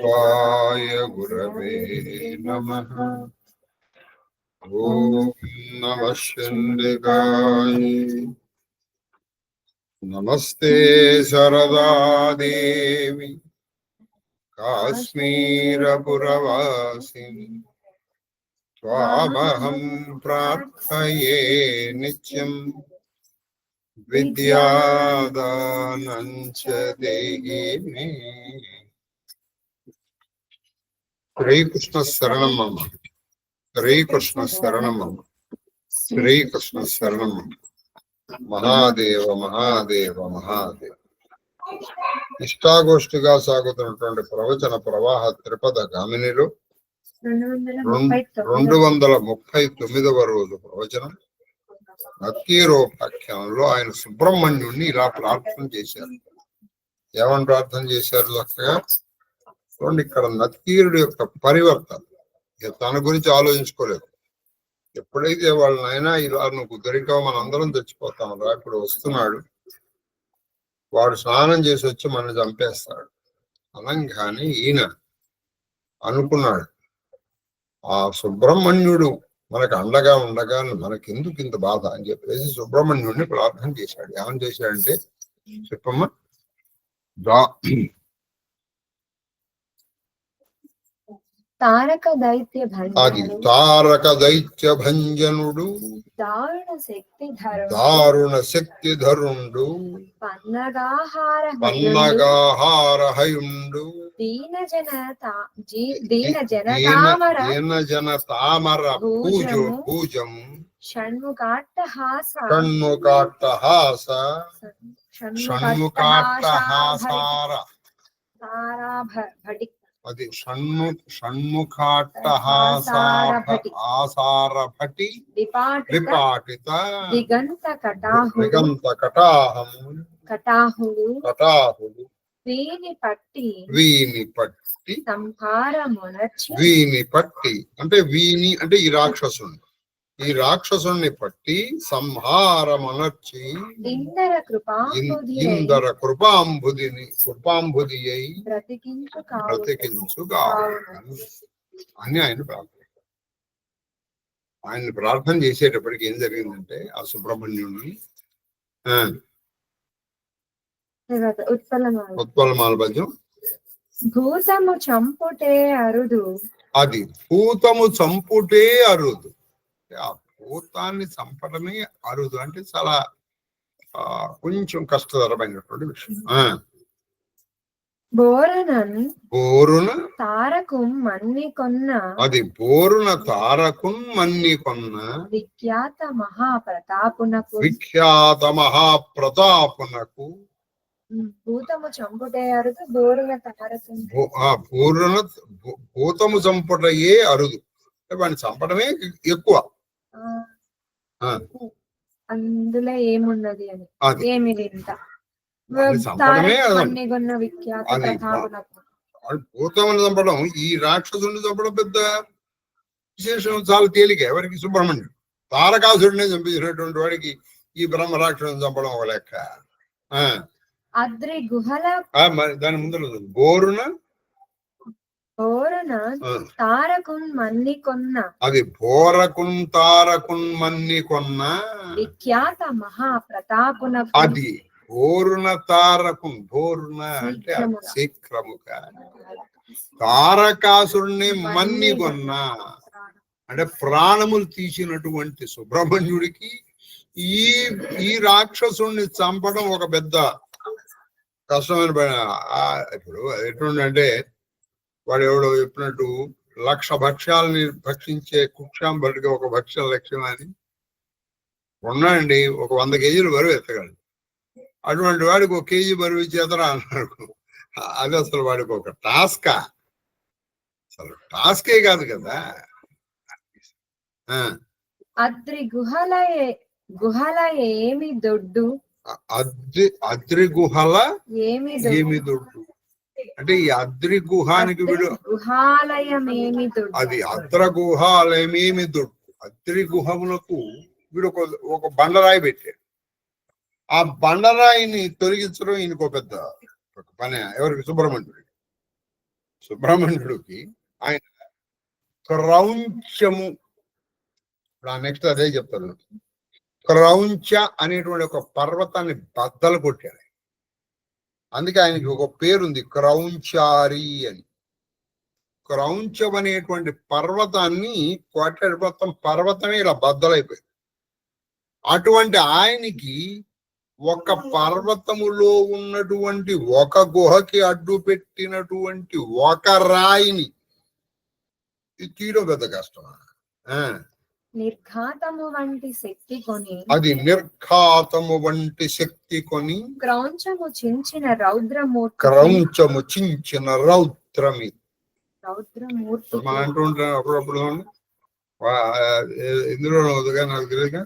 వాయ గురవే నమః. ఓం నమః శివాయ. నమస్తే శారదాదేవి కాశ్మీరపురవాసిని త్వామహం ప్రార్థయే నిత్యం విద్యాదానం చ దేహి మే. శ్రీకృష్ణ శరణం మమ. శ్రీకృష్ణ శరణం మమ. శ్రీకృష్ణ శరణం మమ. మహాదేవ మహాదేవ మహాదేవ. ఇష్టాగోష్ఠిగా సాగుతున్నటువంటి ప్రవచన ప్రవాహ త్రిపద గామినిలో 239వ రోజు ప్రవచనం నక్కీరోపాఖ్యానంలో ఆయన సుబ్రహ్మణ్యుణ్ణి ఇలా ప్రార్థన చేశారు. ఏమని ప్రార్థన చేశారు? చక్కగా చూడండి, ఇక్కడ నక్కీరుడు యొక్క పరివర్తన తన గురించి ఆలోచించుకోలేదు. ఎప్పుడైతే వాళ్ళనైనా ఇలా నువ్వు దొరికావు, మనందరం తెచ్చిపోతాం రా, ఇప్పుడు వస్తున్నాడు, వాడు స్నానం చేసి వచ్చి మనల్ని చంపేస్తాడు అనంగానే ఈయన అనుకున్నాడు, ఆ సుబ్రహ్మణ్యుడు మనకు అండగా ఉండగా మనకెందుకు ఇంత బాధ అని చెప్పేసి సుబ్రహ్మణ్యుడిని ప్రార్థన చేశాడు. ఏమని చేశాడంటే చెప్పమ్మా. తారక దైత్య భంజనుడు, దారుణ శక్తి ధరుండు, పన్నగాహారహయుండు, దీన జన తామర పూజం, షణ్ముఖాట్టహాసార, అది షణ్ముఖాట్టహాసారభటి విపాటిత దిగంత కటాహుడు వీని పట్టి అంటే వీని అంటే ఈ రాక్షసుని పట్టి సంహారమనర్చి ఇందర కృపాంబుది అయి బ్రతికించుగా అని ఆయన ప్రార్థన చేసేటప్పటికి ఏం జరిగిందంటే ఆ సుబ్రహ్మణ్యుని ఉత్పలమాల పద్యం. భూతము చంపుటే అరుదు, అది భూతము చంపుటే అరుదు. ఆ భూతాన్ని చంపడమే అరుదు అంటే చాలా కొంచెం కష్టతరమైనటువంటి విషయం. బోరున తారకుం మన్ని కొన్న, అది బోరున తారకుం మన్ని కొన్న విఖ్యాత మహాప్రతాపునకు భూతము చంపుటే అరుదు, బోరున తారకం భూతము చంపుటయే అరుదు, వాడిని చంపడమే ఎక్కువ. అందులో ఏమున్నది అని ఏమి భూతమును చంపడం, ఈ రాక్షసుని చంపడం పెద్ద విశేషం, చాలా తేలిక. ఎవరికి? సుబ్రహ్మణ్యుడు. తారకాసుడినే చంపించినటువంటి వాడికి ఈ బ్రహ్మ రాక్షసుని చంపడం ఒక లెక్క. దాని ముందు బోరున తారకున్ మన్ని కొన్న, అది బోరకున్ తారకున్ మన్ని కొన్న విఖ్యాత మహాప్రతాపున, అది బోరున తారకున్, బోరున అంటే శీఘ్రముగా తారకాసురుణ్ణి మన్ని కొన్న అంటే ప్రాణములు తీసినటువంటి సుబ్రహ్మణ్యుడికి ఈ రాక్షసుణ్ణి చంపడం ఒక పెద్ద కష్టమైన పని. ఇప్పుడు ఎటుండంటే వాడు ఎవడో చెప్పినట్టు 1,00,000 భక్ష్యాలని భక్షించే కుక్షాంబడికి ఒక భక్ష్య లక్ష్యం అని ఉన్నాయండి. ఒక 100 కేజీలు బరువు ఎత్తగలడు. అటువంటి వాడికి 1 కేజీ బరువు ఇచ్చేతరా అన్నాడు. అది అసలు వాడికి ఒక టాస్కా? అసలు టాస్కే కాదు కదా. అద్రి గుహల ఏమి దొడ్డు, అద్రి గుహల ఏమి దొడ్డు అంటే ఈ అద్రి గుహానికి గుహాలయమేమి దొడ్డు, అది అద్ర గుహాలయమేమి దొడ్డు. అద్రి గుహములకు వీడు ఒక బండరాయి పెట్టాడు. ఆ బండరాయిని తొలగించడం ఈయనకు పెద్ద పని. ఎవరికి? సుబ్రహ్మణ్యుడికి. సుబ్రహ్మణ్యుడికి ఆయన క్రౌంచము, నెక్స్ట్ అదే చెప్తారు, క్రౌంచ అనేటువంటి ఒక పర్వతాన్ని బద్దలు కొట్టాడు. అందుకే ఆయనకి ఒక పేరుంది క్రౌంచారి అని. క్రౌంచం అనేటువంటి పర్వతాన్ని కొట్టాడు, మొత్తం పర్వతమే ఇలా బద్దలైపోయింది. అటువంటి ఆయనకి ఒక పర్వతములో ఉన్నటువంటి ఒక గుహకి అడ్డు పెట్టినటువంటి ఒక రాయిని తీయడం పెద్ద కష్టం. నిర్ఘాతము వంటి శక్తి కొని, అది నిర్ఘాతము వంటి శక్తి కొని, క్రౌంచము చించిన రౌద్రమూర్తి, క్రౌంచము చించిన రౌద్రమి. రౌద్రమూర్తి మనం అంటూ ఉంటాం అప్పుడప్పుడు, ఎందులో అవుతుందిగా నాకు తెలియదుగా,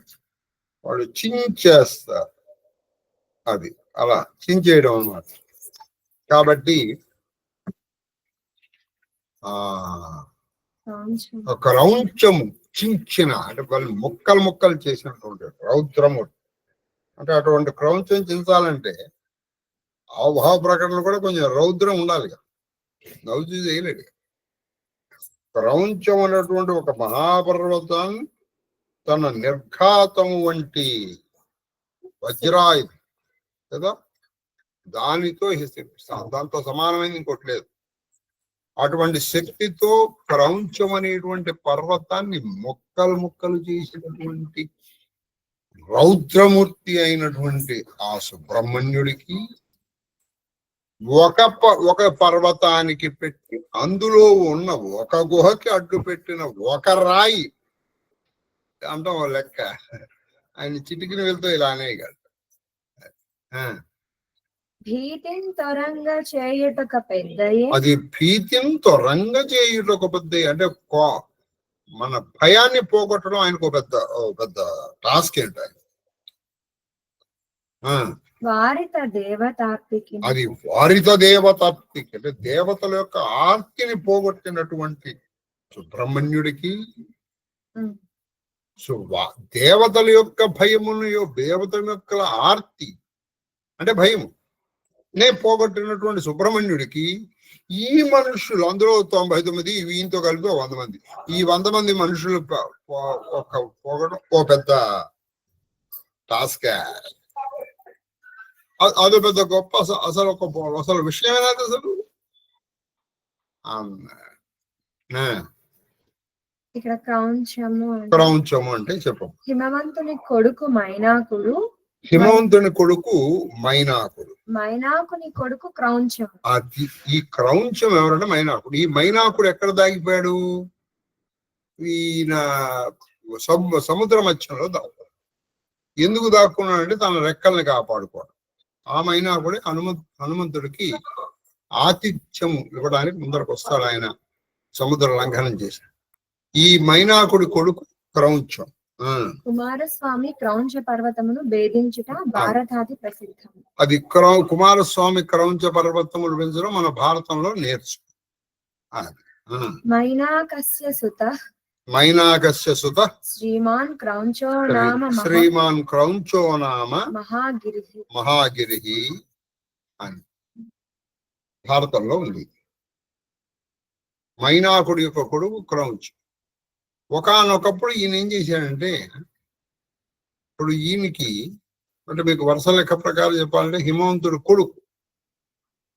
వాడు చించేస్తారు, అది అలా చించేయడం అన్నమాట. కాబట్టి క్రౌంచము చించిన అంటే వాళ్ళు ముక్కలు ముక్కలు చేసినటువంటి రౌద్రమూర్తి. అంటే అటువంటి క్రౌంచం చించాలంటే ఆవభావ ప్రకటనలు కూడా కొంచెం రౌద్రం ఉండాలి కదా, నవ్వు చేయలేడు. క్రౌంచం అనేటువంటి ఒక మహాపర్వతాన్ని తన నిర్ఘాతము వంటి వజ్రాయుధం కదా, దానితో దాంతో సమానమైంది ఇంకోటి లేదు. అటువంటి శక్తితో క్రౌంచం అనేటువంటి పర్వతాన్ని ముక్కలు ముక్కలు చేసినటువంటి రౌద్రమూర్తి అయినటువంటి ఆ సుబ్రహ్మణ్యుడికి ఒక పర్వతానికి పెట్టి అందులో ఉన్న ఒక గుహకి అడ్డు పెట్టిన ఒక రాయి అంటాం లెక్క. ఆయన చిటికిన వెళ్తూ ఇలా అనేయగలడు. భీతిం తొరంగ చేయుటక పెద్దయే, అది భీతిం తొరంగ చేయుటక పెద్దయే అంటే మన భయాన్ని పోగొట్టడం ఆయనకు పెద్ద టాస్క్ ఏంటి ఆయన. వారిత దేవతార్తికి, అది వారిత దేవతార్తికి అంటే దేవతల యొక్క ఆర్తిని పోగొట్టినటువంటి సుబ్రహ్మణ్యుడికి, దేవతల యొక్క భయమును, దేవతల యొక్క ఆర్తి అంటే భయము నే పోగొట్టినటువంటి సుబ్రహ్మణ్యుడికి ఈ మనుషులు, అందులో 99, వీయంతో కలిపి 100 మంది, ఈ 100 మంది మనుషులు పోగొట్టడం ఓ పెద్ద టాస్క్. అదో పెద్ద గొప్ప అసలు విషయమేనా అసలు. ఇక్కడ క్రౌంచము అంటే చెప్పు, హిమవంతుని కొడుకు మైనాకుడు, హిమవంతుని కొడుకు మైనాకుడు, మైనాకుని కొడుకు క్రౌంచం. ఈ క్రౌంచం ఎవరంటే మైనాకుడు. ఈ మైనాకుడు ఎక్కడ దాగిపోయాడు, ఈయన సముద్ర మధ్యంలో దాక్కున్నాడు. ఎందుకు దాక్కున్నాడంటే తన రెక్కల్ని కాపాడుకోవడం. ఆ మైనాకుడే హనుమంతుడికి ఆతిథ్యం ఇవ్వడానికి ముందరకు వస్తాడు. ఆయన సముద్ర లంఘనం చేశాడు. ఈ మైనాకుడి కొడుకు క్రౌంచం. కుమారస్వామి క్రౌంచ పర్వతమును భేదించుట భారతాది ప్రసిద్ధం. అది కుమారస్వామి క్రౌంచ పర్వతములు పెంచడం మన భారతంలో నేర్చు. మైనాకస్య సుత శ్రీమాన్ క్రౌంచో నామ మహాగిరి అని భారతంలో ఉంది. మైనాకుడి యొక్క కొడుకు క్రౌంచ. ఒకానొకప్పుడు ఈయన ఏం చేశాడంటే, ఇప్పుడు ఈయనకి అంటే మీకు వరుస లెక్క ప్రకారం చెప్పాలంటే హిమవంతుడు కొడుకు,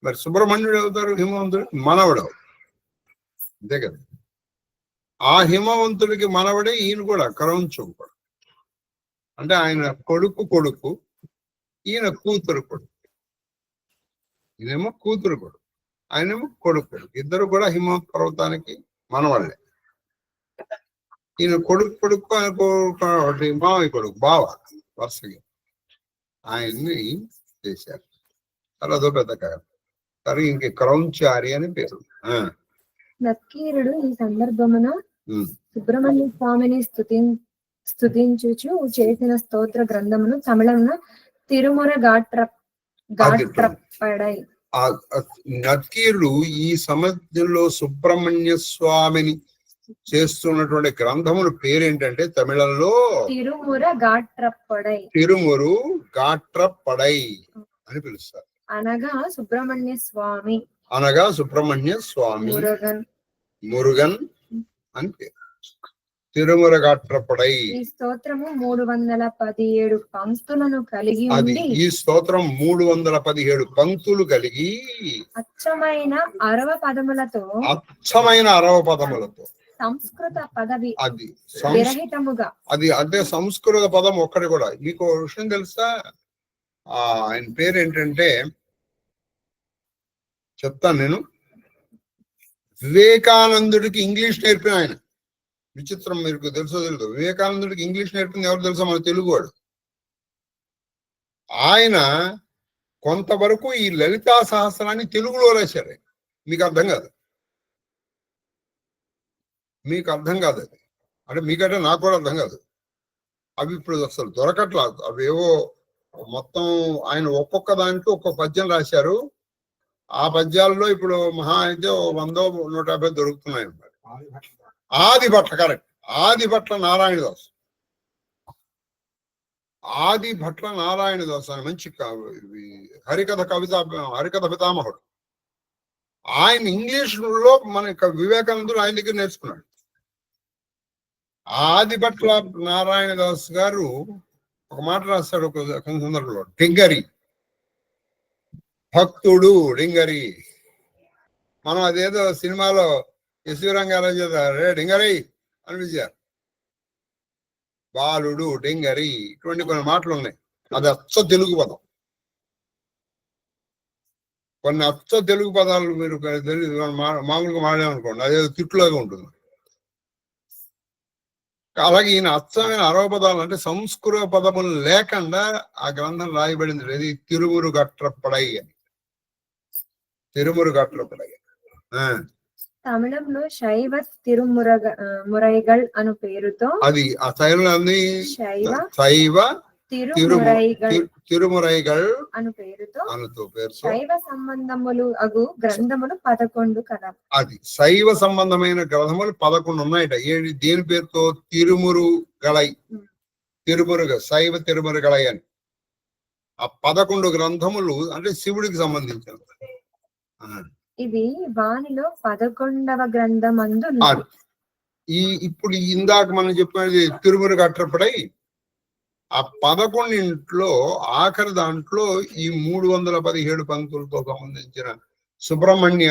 మరి సుబ్రహ్మణ్యుడు అవుతారు, హిమవంతుడు మనవడు, అంతే కదా. ఆ హిమవంతుడికి మనవడే ఈయన కూడా క్రౌంచం కూడా. అంటే ఆయన కొడుకు ఈయన కూతురు కొడుకు. ఈయనేమో కూతురు కొడుకు, ఆయనేమో కొడుకు. ఇద్దరు కూడా హిమవంత పర్వతానికి మనవాళ్ళే. ఈయన కొడుకు ఆయనకు మావయ్య కొడుకు బావ వరుసగా ఆయన్ని చేశారు. అదో పెద్ద కాదు. సరే ఇంక క్రౌంచారి అని పేరు. నక్కీరుడు ఈ సందర్భమున సుబ్రహ్మణ్య స్వామిని స్తుతించుచు చేసిన స్తోత్ర గ్రంథమును తమిళమున తిరుముర గాట్రప్పడై. నక్కీరుడు ఈ సమయంలో సుబ్రహ్మణ్య స్వామిని చేస్తున్నటువంటి గ్రంథముల పేరేంటంటే తమిళంలో తిరుమురు గాట్రప్పడై అని పిలుస్తారు. అనగా సుబ్రహ్మణ్య స్వామి అనగా సుబ్రహ్మణ్య స్వామి మురుగన్ అని పేరు. తిరుమురగాట్రపడై. ఈ స్తోత్రము 317 పంక్తులను కలిగి అది ఉండి ఈ స్తోత్రం 317 పంక్తులు కలిగి అచ్చమైన 60 పదములతో సంస్కృత పదవి అది విరహితముగా. అది అదే సంస్కృత పదం ఒక్కటి కూడా. మీకు ఒక విషయం తెలుసా? ఆయన పేరు ఏంటంటే చెప్తాను నేను. వివేకానందుడికి ఇంగ్లీష్ నేర్పిన ఆయన. విచిత్రం, మీకు తెలుసో తెలుసు. వివేకానందుడికి ఇంగ్లీష్ నేర్పింది ఎవరు తెలుసా? మన తెలుగువాడు. ఆయన కొంతవరకు ఈ లలితా సహస్రాన్ని తెలుగులో రాశారు. మీకు అర్థం కాదు అది. అంటే మీకంటే నాకు కూడా అర్థం కాదు. అవి ఇప్పుడు అసలు దొరకట్లేదు. అవేవో మొత్తం ఆయన ఒక్కొక్క దాంట్లో ఒక్కొక్క పద్యం రాశారు. ఆ పద్యాల్లో ఇప్పుడు మహా అయితే 100-150 దొరుకుతున్నాయి. ఆదిభట్ల, కరెక్ట్. ఆదిభట్ల నారాయణదాస్ అని మంచి హరికథ పితామహుడు. ఆయన ఇంగ్లీష్లో మన వివేకానందుడు ఆయన దగ్గర నేర్చుకున్నాడు. ఆదిభట్ల నారాయణదాస్ గారు ఒక మాట రాస్తాడు ఒక సందర్భంలో. డింగరి భక్తుడు డింగరి. మనం అదేదో సినిమాలో ఎస్వి రంగారావు చేస్తారు, డింగరి అనిపించారు. బాలుడు, డింగరి, ఇటువంటి కొన్ని మాటలు ఉన్నాయి. అది అచ్చ తెలుగు పదం. కొన్ని అచ్చ తెలుగు పదాలు మీరు మామూలుగా మాట్లాడనుకోండి, అదేదో తిట్టులాగా ఉంటుంది. అలాగే ఈయన అచ్చమైన 60 పదాలు, అంటే సంస్కృత పదములు లేకుండా ఆ గ్రంథం రాయబడింది. అది తిరుమురుగట్రపడై అని. తిరుమురుగట్రపడై. తమిళంలో శైవ తిరుమురైగల్ అను పేరుతో, అది ఆ శైవాన్ని శైవ తిరుమురైగల్ అను పేరుతో శైవ సంబంధములు అగు గ్రంథములు 11 కదా. అది శైవ సంబంధమైన గ్రంథములు 11 ఉన్నాయట. దేని పేరుతో? తిరుమురుగళై. శైవ తిరుమురుగళై అని. ఆ 11 గ్రంథములు అంటే శివుడికి సంబంధించిన. ఇది వానిలో 11వ గ్రంథమందు. ఇప్పుడు ఇందాక మనం చెప్పినది తిరుమురుగట్రపడై. ఆ 11 ఆఖరి దాంట్లో ఈ 317 పంక్తులతో సంబంధించిన సుబ్రహ్మణ్య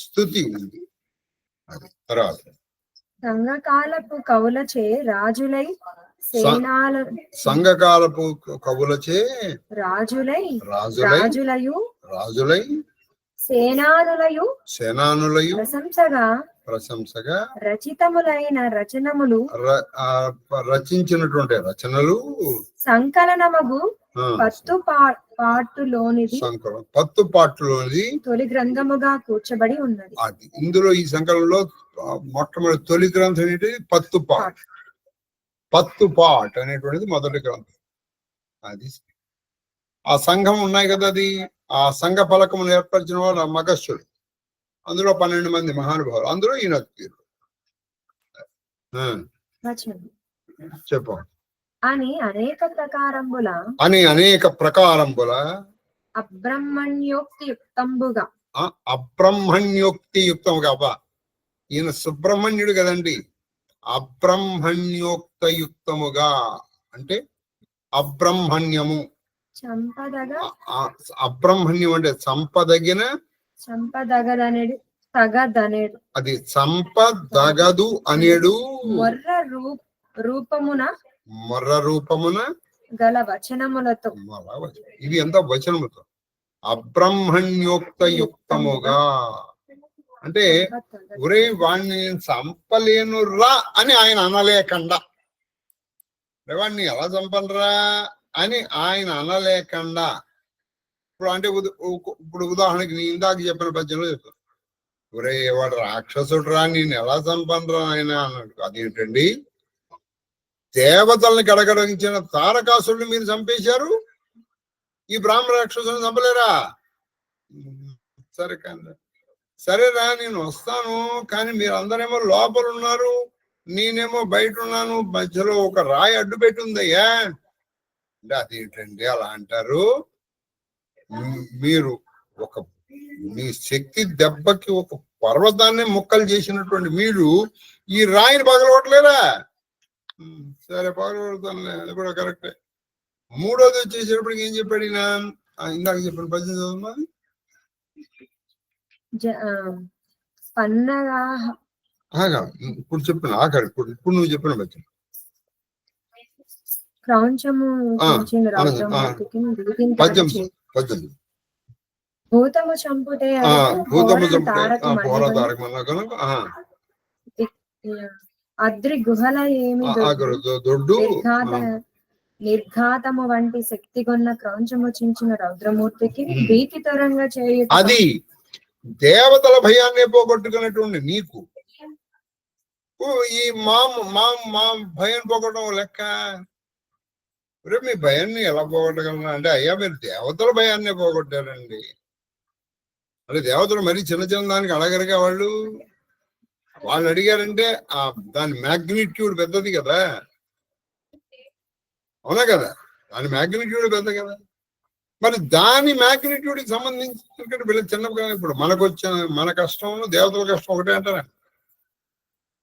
స్తుతి ఉంది. అది తర్వాత సంఘకాలపు కవులచే రాజులై సంఘకాలపు కవులచే రాజులై సేనానులయు ప్రశంసగా రచితములైన రచనములు రచించినటువంటి రచనలు సంకలనమగు పత్తుపాటులోనిది తొలి గ్రంథముగా కూర్చబడి ఉన్నది. అది ఇందులో ఈ సంకలనంలో మొట్టమొదటి తొలి గ్రంథం ఏంటి? పత్తుపాట్ అనేటువంటిది మొదటి గ్రంథం. అది ఆ సంఘం ఉన్నాయి కదా, అది ఆ సంఘ ఫలకమును ఏర్పరిచిన వాడు మగస్సుడు. అందులో 12 మంది మహానుభావులు. అందులో ఈయన చెప్పు. అని అనేక ప్రకారంబుల అబ్రహ్మణ్యోక్తి యుక్తముగా ఈయన సుబ్రహ్మణ్యుడు కదండి. అబ్రహ్మణ్యోక్తయుక్తముగా అంటే అబ్రహ్మణ్యము. అబ్రహ్మణ్యం అంటే అది సంపదగదు అనేడు. మొర్ర రూపమున గల వచనములతో. ఇది ఎంత వచనములతో. అబ్రహ్మణ్యోక్తయుక్తముగా అంటే ఒరే వాణ్ణి చంపలేను రా అని ఆయన అనలేకుండా, వాడిని ఎలా చంపనరా అని ఆయన అనలేకుండా. ఇప్పుడు అంటే ఇప్పుడు ఉదాహరణకి నేను ఇందాక చెప్పిన పద్యంలో చెప్తాను, ఒరే వాడు రాక్షసుడు రా, నేను ఎలా చంపనరా ఆయన అన్నాడు. అదేంటండి, దేవతల్ని గడగడించిన తారకాసురుని మీరు చంపేశారు, ఈ బ్రాహ్మణ రాక్షసుని చంపలేరా? సరే కానీ సరేరా నేను వస్తాను, కానీ మీరు అందరేమో లోపల ఉన్నారు, నేనేమో బయట ఉన్నాను, మధ్యలో ఒక రాయి అడ్డు పెట్టి ఉందయ్యా అంటే. అదేంటండి అలా అంటారు? మీరు ఒక మీ శక్తి దెబ్బకి ఒక పర్వతాన్ని ముక్కలు చేసినటువంటి మీరు ఈ రాయిని పగలగొట్టలేరా? సరే పగలగొడతానులే, అది కూడా కరెక్టే. మూడోది వచ్చేసేటప్పటికి ఏం చెప్పాడు ఈయన? ఇందాక చెప్పిన 18 ఇప్పుడు చెప్పిన ఆఖరి ఇప్పుడు నువ్వు చెప్పిన పద్యం క్రౌంచము పద్యం భూతము చంపుటే అద్రి గుహల ఏమి దొడ్డు నిర్ఘాతము వంటి శక్తి కొన్న క్రౌంచము చించిన రౌద్రమూర్తికి భీతి తరంగా చేయ అది దేవతల భయాన్ని పోగొట్టుకున్నటువంటి నీకు ఈ మా భయం పోగొట్టడం లెక్క. రేపు మీ భయాన్ని ఎలా పోగొట్టగలరా అంటే, అయ్యా మీరు దేవతల భయాన్ని పోగొట్టారండి. అంటే దేవతలు మరీ చిన్న చిన్న దానికి అడగరుగా వాళ్ళు అడిగారంటే దాని మ్యాగ్నిట్యూడ్ పెద్దది కదా, అవునా కదా? దాని మ్యాగ్నిట్యూడ్ పెద్ద కదా. మరి దాని మ్యాగ్నిట్యూడ్కి సంబంధించి వీళ్ళ చిన్న ఇప్పుడు మన కష్టం దేవతల కష్టం ఒకటే అంటారా?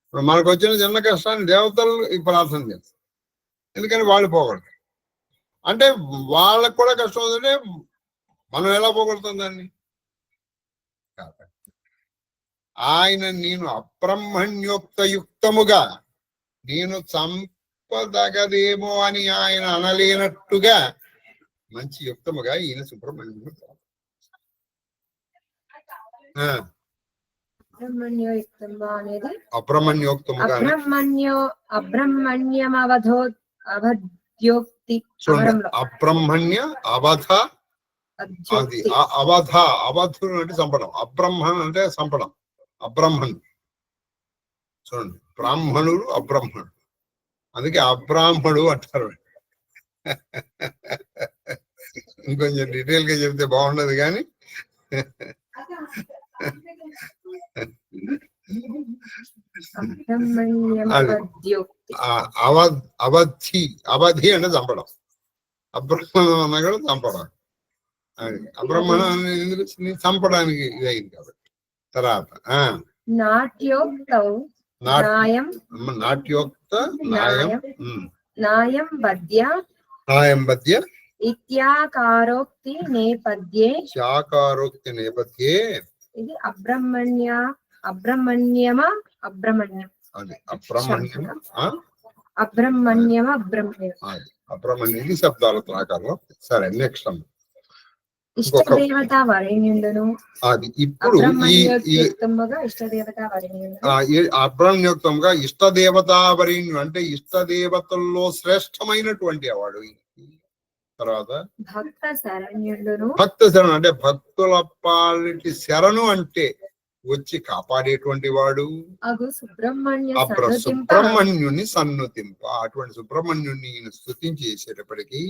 ఇప్పుడు మనకు వచ్చిన చిన్న కష్టాన్ని దేవతలు ప్రార్థన చేస్తారు, ఎందుకని వాళ్ళు పోగొడతారు. అంటే వాళ్ళకు కూడా కష్టం అవుతుంటే మనం ఎలా పోగొడతాం దాన్ని? ఆయన నేను అబ్రహ్మణ్యోక్తయుక్తముగా నేను చంపదగదేమో అని ఆయన అనలేనట్టుగా మంచి యుక్తముగా ఈయన సుబ్రహ్మణ్యుడు అబ్రహ్మణ్య అవధులు అంటే చంపడం, అబ్రహ్మణ్ అంటే చంపడం, అబ్రహ్మణ్ చూడండి, బ్రాహ్మణుడు అబ్రహ్మణుడు, అందుకే అబ్రాహ్మణుడు అంటారు. ఇంకొంచెం డీటెయిల్ గా చెప్తే బాగుండదు కానీ అవధి అంటే చంపడం, అబ్రహ్మణం అన్న కూడా చంపడం. అది అబ్రహ్మణాన్ని చంపడానికి ఇదైంది కాబట్టి. తర్వాత నాట్యోక్త న్యాయం బద్య ఇత్యాకారోక్తి నేపథ్యే ఇది అబ్రహ్మణ్యం అబ్రహ్మణ్యం శబ్దాల ఆకారంలో. సరే, నెక్స్ట్ ఇష్టదేవత వరేణ్యుండును. అది ఇప్పుడు అబ్రహ్మణ్యోక్తంగా ఇష్టదేవతా వరేణ్యుడు అంటే ఇష్టదేవతల్లో శ్రేష్టమైనటువంటి వాడు. తర్వాత భక్త శరణ్యుడును. భక్త శరణు అంటే భక్తుల పాలిటి శరణు అంటే వచ్చి కాపాడేటువంటి వాడు. సుబ్రహ్మణ్యుని సన్నుతింప. అటువంటి సుబ్రహ్మణ్యుని స్తుతించి చేసేటప్పటికి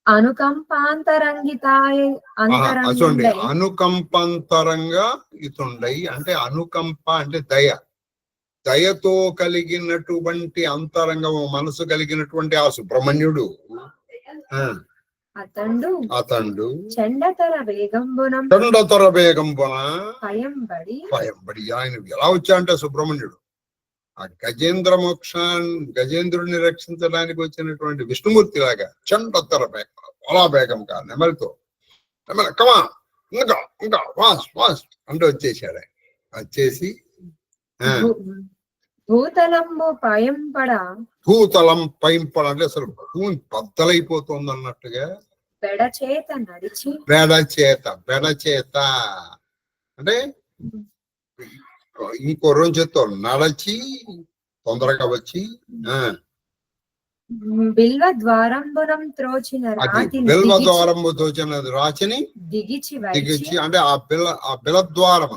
అనుకంపాంతరంగా ఇతుండయి అంటే అనుకంప అంటే దయతో కలిగినటువంటి అంతరంగము మనసు కలిగినటువంటి ఆ సుబ్రహ్మణ్యుడు అతండు చండతర వేగంబున భయంబడి ఆయన ఎలా వచ్చాడంటే సుబ్రహ్మణ్యుడు ఆ గజేంద్రుడిని రక్షించడానికి వచ్చినటువంటి విష్ణుమూర్తి లాగా చండతర వేగం, అలా వేగం కాదు, నెమలితో కమా ఇంకా వాస్ అంటే వచ్చేసాడు. ఆయన వచ్చేసి భూతలం పైంపడ అంటే అసలు భూమి బద్దలైపోతుంది అన్నట్టుగా బెడచేత అంటే ఇంకో రోజు చేత్తో నడచి తొందరగా వచ్చి బిల్వ ద్వారంబు తోచిన రాచిని దిగిచి అంటే ఆ బిల ద్వారం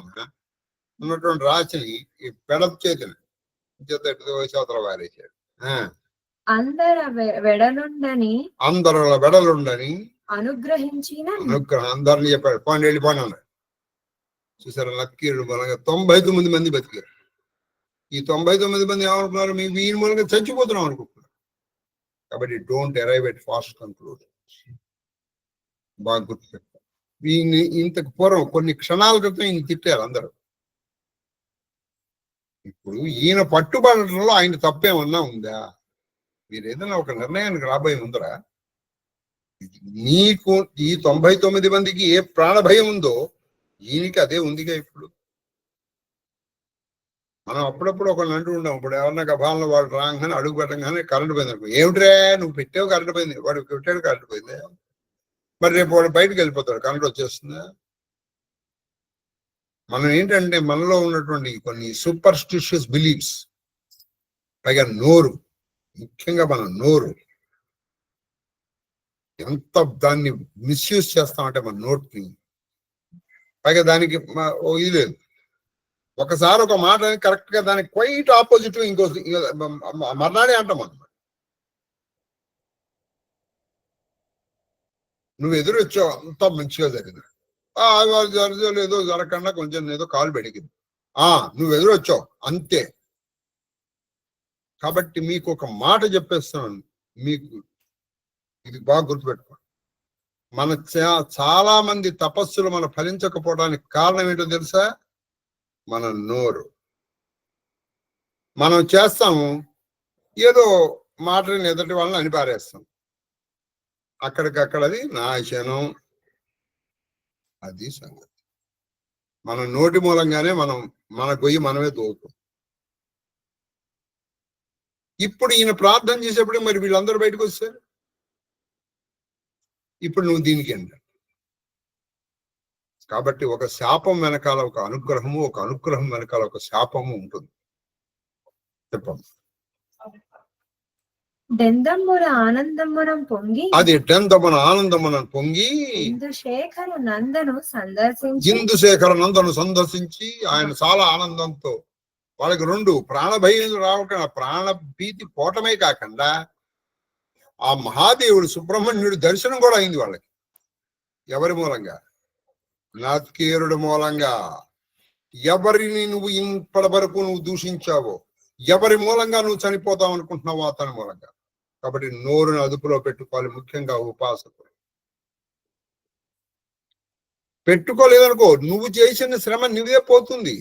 ఉన్నటువంటి రాచిని ఈ పెడ చేతిని చేతల వారేసాడు. అందరుల వెడలుండని అనుగ్రహం అందరిని చెప్పాడు. పోండి వెళ్ళిపోండి అన్నాడు. చూసారా, లక్కీడు బలంగా 99 మంది బతికారు. ఈ 99 మంది ఏమనుకున్నారు? మీ వీరి మూలంగా చచ్చిపోతున్నాం అనుకుంటున్నారు. కాబట్టి don't arrive at fast conclusion. బాగా గుర్తుపెట్టారు. ఈయన ఇంతకు పూర్వం కొన్ని క్షణాల క్రితం ఈయన తిట్టారు అందరూ. ఇప్పుడు ఈయన పట్టుబడటంలో ఆయన తప్పేమన్నా ఉందా? మీరు ఏదైనా ఒక నిర్ణయానికి రాబోయే ముందర నీకు ఈ 99 మందికి ఏ ప్రాణ భయం ఉందో ఈయనకి అదే ఉందిగా. ఇప్పుడు మనం అప్పుడప్పుడు ఒకళ్ళు అంటూ ఉంటాం, ఇప్పుడు ఎవరన్నా గభాలను వాడు రాగానే అడుగు పెట్టగానే కరెంట్ పోయింది అనుకో, ఏమిట్రా నువ్వు పెట్టావు కరెంట్ పోయింది, వాడు పెట్టాడు కరెంట్ పోయింది, మరి రేపు వాడు బయటకు వెళ్ళిపోతాడు కరెంట్ వచ్చేస్తుందా? మనం ఏంటంటే మనలో ఉన్నటువంటి కొన్ని సూపర్స్టిషియస్ బిలీఫ్స్, పైగా నోరు, ముఖ్యంగా మన నోరు ఎంత దాన్ని మిస్యూజ్ చేస్తామంటే మన నోట్ని, పైగా దానికి ఇది లేదు. ఒకసారి ఒక మాట కరెక్ట్ గా దానికి క్వైట్ ఆపోజిట్ ఇంకో మర్నాడే అంటాం మనం. నువ్వు ఎదురు వచ్చావు, అంతా మంచిగా జరిగింది, ఏదో జరగకుండా కొంచెం ఏదో కాలు పెడిగింది, నువ్వు ఎదురు వచ్చావు అంతే. కాబట్టి మీకు ఒక మాట చెప్పేస్తున్నాను, మీకు ఇది బాగా గుర్తుపెట్టుకోండి. మన చాలా మంది తపస్సులు మన ఫలించకపోవడానికి కారణం ఏంటో తెలుసా? మన నోరు. మనం చేస్తాము ఏదో మాటని ఎదుటి వాళ్ళని అనిపారేస్తాం, అక్కడికక్కడది నాశనం. అది సంగతి. మన నోటి మూలంగానే మన గొయ్యి మనమే దోగుతాం. ఇప్పుడు ఈయన ప్రార్థన చేసేప్పుడు మరి వీళ్ళందరూ బయటకు వస్తారు. ఇప్పుడు నువ్వు దీనికి ఏంట? కాబట్టి ఒక శాపం వెనకాల ఒక అనుగ్రహము, ఒక అనుగ్రహం వెనకాల ఒక శాపము ఉంటుంది. చెప్పండి. డెందమ్మున ఆనందమునం పొంగి, అది డెందమున ఆనందమున పొంగి ఇందుశేఖర నందను సందర్శించి, ఇందుశేఖర నందను సందర్శించి ఆయన చాలా ఆనందంతో, వాళ్ళకి 2 ప్రాణభయం రావకుండా, ప్రాణ భీతి పోవటమే కాకుండా ఆ మహాదేవుడు సుబ్రహ్మణ్యుడి దర్శనం కూడా అయింది వాళ్ళకి. ఎవరి మూలంగా? నత్కీరుడు మూలంగా. ఎవరిని నువ్వు ఇప్పటి వరకు నువ్వు దూషించావో, ఎవరి మూలంగా నువ్వు చనిపోతావు అనుకుంటున్నావో అతని మూలంగా. కాబట్టి నోరుని అదుపులో పెట్టుకోవాలి, ముఖ్యంగా ఉపాసకులు. పెట్టుకోలేదనుకో నువ్వు చేసిన శ్రమ నువ్వే పోతుంది.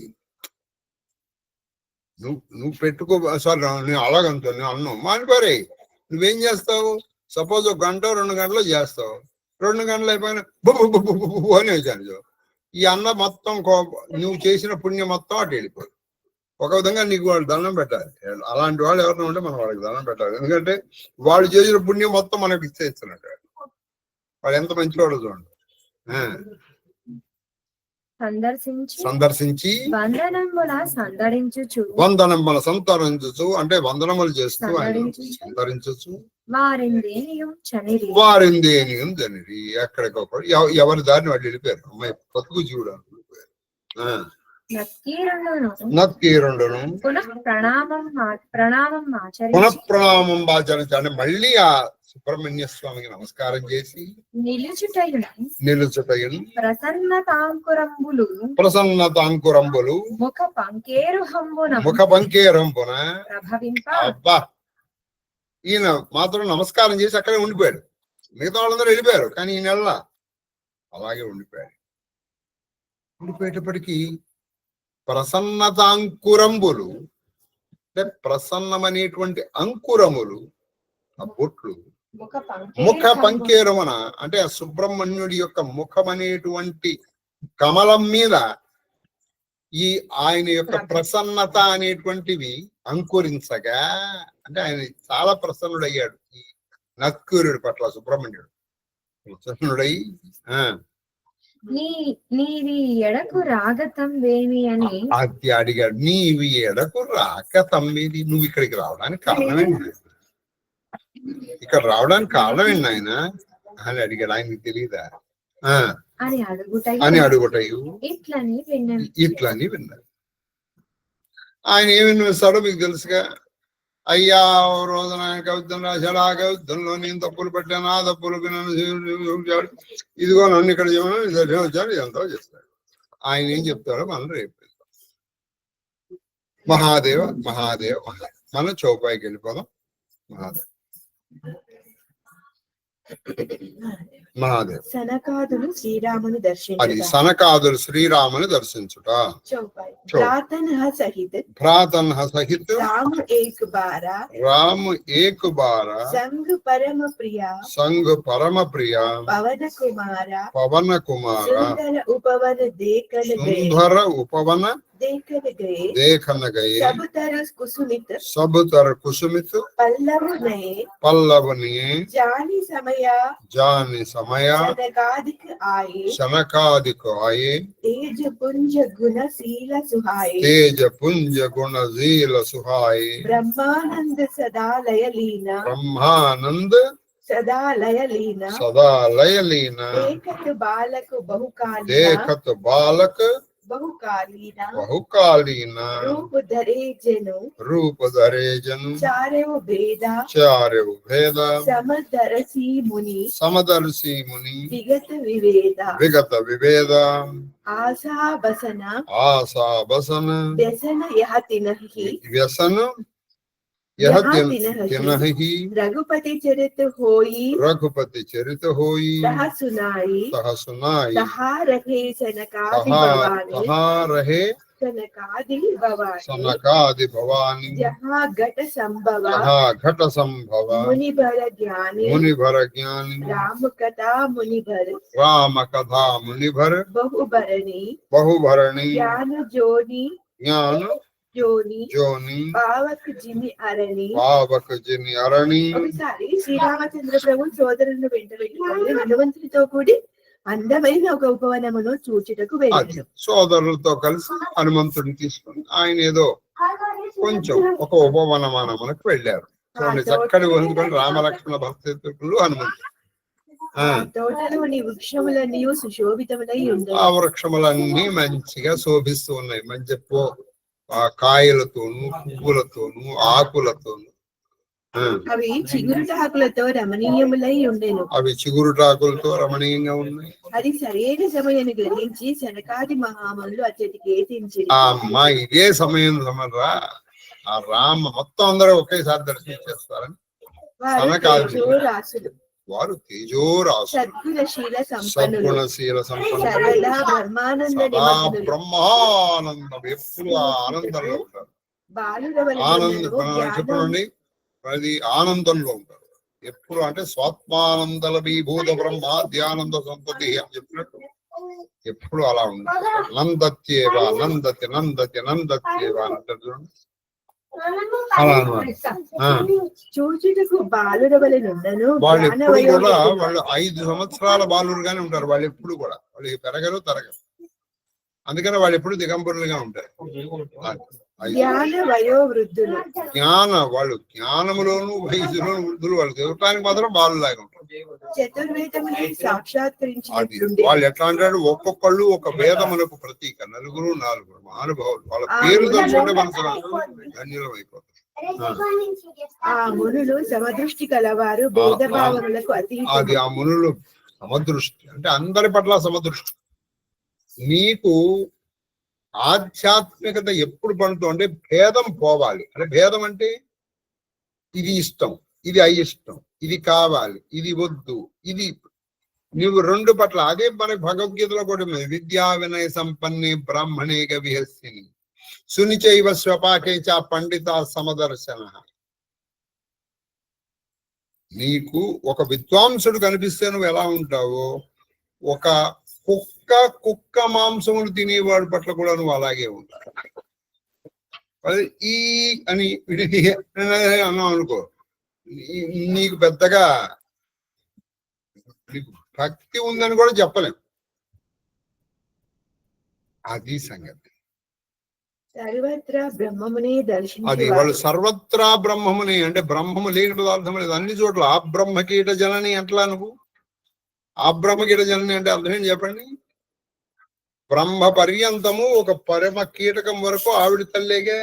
నువ్వు పెట్టుకో, సారీ నేను అలాగంటా, నేను అన్నాను మానిపారే. నువ్వేం చేస్తావు? సపోజ్ 1 గంట 2 గంటలు చేస్తావు, 2 గంటలు అయిపోయిన అని వేసాను. ఈ అన్న మొత్తం నువ్వు చేసిన పుణ్యం మొత్తం అటు వెళ్ళిపోదు. ఒక విధంగా నీకు వాళ్ళు దండం పెట్టాలి. అలాంటి వాళ్ళు ఎవరైనా ఉంటే మనం వాళ్ళకి దండం పెట్టాలి. ఎందుకంటే వాళ్ళు చేసిన పుణ్యం మొత్తం మనకు ఇచ్చేస్తున్నట్టు. వాళ్ళు ఎంత మంచి వాళ్ళు చూడండి. సందర్శించి వందనముల సంతరించు, అంటే వందనములు చేస్తూ ఆయన సంతరించు. వారిందేనియం జనిరి. ఎక్కడికొకడు ఎవరి దారిని వాళ్ళు వెళ్ళిపోయారు. అమ్మాయి బతుకు జీవుడు అనుకుపోయారు. నత్కీరుండును పునఃప్రణామం ఆచరించాలి. మళ్ళీ ఆ సుబ్రహ్మణ్య స్వామికి నమస్కారం చేసి నిలుచుటయును ప్రసన్నతాంకురంబులు ముఖ పంకేరంబున. అబ్బా, ఈయన మాత్రం నమస్కారం చేసి అక్కడే ఉండిపోయాడు. మిగతా వాళ్ళందరూ వెళ్ళిపోయారు, కానీ ఈ నెల అలాగే ఉండిపోయాడు. ఉండిపోయేటప్పటికీ ప్రసన్నతాంకురంబులు, అంటే ప్రసన్నమనేటువంటి అంకురములు, ఆ బొట్లు ముఖ పంకేరమున, అంటే ఆ సుబ్రహ్మణ్యుడి యొక్క ముఖం అనేటువంటి కమలం మీద ఈ ఆయన యొక్క ప్రసన్నత అనేటువంటివి అంకురించగా, అంటే ఆయన చాలా ప్రసన్నుడయ్యాడు ఈ నత్కూరుడి పట్ల. సుబ్రహ్మణ్యుడు ప్రసన్నుడై నీవి ఎడకు రాగతం వేమి అని అది అడిగాడు. నీవి ఎడకు రాగతం వేది, నువ్వు ఇక్కడికి రావడానికి కారణమేంటి? ఇక్కడ రావడానికి కారణమేంటి ఆయన అని అడిగాడు. ఆయనకి తెలియదా అని అడుగుటయు ఇట్లని విన్నారు. ఆయన ఏమి వినిపిస్తాడో మీకు తెలుసుగా. అయ్యా రోజున ఆయన కవిత్వం రాశాడు, ఆ కవిత్వంలో నేను తప్పులు పెట్టాను, ఆ తప్పులకు నన్ను ఇదిగో నన్ను ఇక్కడ వచ్చాడు, ఎంతో చేస్తాడు. ఆయన ఏం చెప్తాడో మనం రేపు మహాదేవ మహాదేవ మహాదేవ. మనం చౌపాయికి వెళ్ళిపోదాం. మహాదేవ్. మహాదేవ్. సనకాదులు శ్రీరాముని అది దర్శించుట. సనకాదులు శ్రీరాముని దర్శించుట. चौपाई प्रातन सहित ప్రాతన్ సహిత్ राम एक बारा రామ్ ఏక్ బార संग परम प्रिया సంఘ పరమ ప్రియ पवन कुमारा పవన కుమార सुंदर उपवन देखन गए సుందర ఉపవన देखन गए దేఖన గయే सब तरह कुसुमित సబ్ తర కుసుమిత్ पल्लव नए పల్లవని जानी समय జాని సమయ सनकादिक आए శనకాదిక ఆయే तेज पुंज गुण शील सुहाए తేజ పుంజ గుణ జీల సుహాయి ब्रह्मानंद सदा लय लीना బ్రహ్మానంద सदा लय लीना సదా లయలీన देखत बालक बहुकालीना దేఖత్ బాలక बहुकालीना బహుకాలీన रूप धरे जनु రూప ధరే జను चारेव भेदा చార్యవు భేద समदरसी मुनि సమదర్శి ముని विगत विवेदा విగత విభేద आशा बसना ఆశా బసన व्यसन यह तिनहि వ్యసన యహ తినహి रघुपति चरित होई రఘుపతి చరిత హోయి तह सुनाई సహ సునాయి तहा रहे सनकादि తహా भवानी తహా రహే सनकादि भवानी సనకాది భవాని जहाँ घट संभव తహా ఘట సంభవ मुनि भर ज्ञानी మునిభర జ్ఞాని राम कथा मुनि भर రామ కథా మునిభర बहुभरणी బహుభరణి ज्ञान जोनी జ్ఞాన जोनी జోని पावक जिनि अरणी పావక జిని అరణి ఒకసారి శ్రీరామచంద్ర ప్రభు సోదరులను వెంట పెట్టుకొని హనుమంతుడితో కూడి అందమైన ఒక ఉపవనమును చూచుటకు అది వెళ్ళాడు. సోదరులతో కలిసి హనుమంతుడిని తీసుకొని ఆయన ఏదో కొంచెం ఒక ఉపవనమానమునకు వెళ్ళారు. చూడండి చక్కటి వందుకొని రామలక్ష్మణ భక్తులు హనుమంతుడు. ఆ తోటలోని వృక్షములన్నీ సుశోభితములై ఆ ఉన్నాయి. వృక్షములన్నీ మంచిగా శోభిస్తూ ఉన్నాయి. మంచి ఆ కాయలతోను పువ్వులతోను ఆకులతోను అవి చిగురుటాకులతో రమణీయములై ఉండెను. అవి చిగురుటాకులతో రమణీయంగా ఉన్నాయి. అది సరైన సమయాన్ని గ్రహించి శనకాది మహాములు అచ్చటికి ఏతించి ఆ అమ్మా ఇదే సమయం సమరా ఆ రామ మొత్తం అందరూ ఒకేసారి దర్శించేస్తారని రాసులు వారు తేజోరాసు సద్గుణశీల సంపన్నులు సద్గుణశీల సంపన్నులు సరళ బ్రహ్మానంద సదా బ్రహ్మానందం ఎప్పుడు ఆ ఆనందంలో ఉంటారు. చెప్పండి అది ఆనందంలో ఉంటారు ఎప్పుడు అంటే స్వాత్మానందల విభూత బ్రహ్మ ధ్యానంద సంతతి అని చెప్పినట్టు ఎప్పుడు అలా ఉంటారు. నందత్యేవ నందతి నందతి నందత్యేవ అంటారు చూడండి. అలా అన్నమాట. చూచుటకు బాలుడవలెనుండెను. వాళ్ళు ఎప్పుడు కూడా వాళ్ళు 5 సంవత్సరాల బాలురుగానే ఉంటారు. వాళ్ళు ఎప్పుడు కూడా వాళ్ళు పెరగరు తరగరు. అందుకని వాళ్ళు ఎప్పుడు దిగంబరులుగా ఉంటారు. జ్ఞాన వయో వృద్ధులు వాళ్ళు జ్ఞానములోను వయసులోను వృద్ధులు. వాళ్ళు దేవటానికి మాత్రం బాలులాగా ఉంటారు. చతుర్వేదములు సాక్షాత్కరించి వాళ్ళు ఎట్లా అంటారు ఒక్కొక్కళ్ళు ఒక వేదములకు ప్రతీక. 4 మహానుభావులు. వాళ్ళ పేరు తెలుసుకుంటే మనసు ధన్యులం అయిపోతారు. ఆ మునులు సమదృష్టి కలవారు భేదభావములకు అతీతులు. అది ఆ మునులు సమదృష్టి అంటే అందరి పట్ల సమదృష్టి. నీకు ఆధ్యాత్మికత ఎప్పుడు పండుతుంది అంటే భేదం పోవాలి. అంటే భేదం అంటే ఇది ఇష్టం, ఇది అయిష్టం, ఇది కావాలి, ఇది వద్దు, ఇది నువ్వు 2 పట్ల. అదే మనకి భగవద్గీతలో కూడా విద్యా వినయ సంపన్నే బ్రాహ్మణేక విహస్సిని సునిచైవ స్వపాకే చ పండిత సమదర్శన. నీకు ఒక విద్వాంసుడు కనిపిస్తే నువ్వు ఎలా ఉంటావో, ఒక కుక్క మాంసములు తినేవాడి పట్ల కూడా నువ్వు అలాగే ఉంటావు. ఈ అని అన్నావు అనుకో, నీకు పెద్దగా నీకు భక్తి ఉందని కూడా చెప్పలేం. అది సంగతి. సర్వత్రా బ్రహ్మమునే దర్శించు. అది వాళ్ళు సర్వత్రా బ్రహ్మముని అంటే బ్రహ్మము లేని పదార్థం లేదు. అన్ని చోట్ల ఆ బ్రహ్మకీట జనని ఎట్లా నువ్వు ఆ బ్రహ్మకీట జనని అంటే అర్థం ఏంటి చెప్పండి. బ్రహ్మ పర్యంతము ఒక పరమ కీటకం వరకు ఆవిడ తల్లేగా.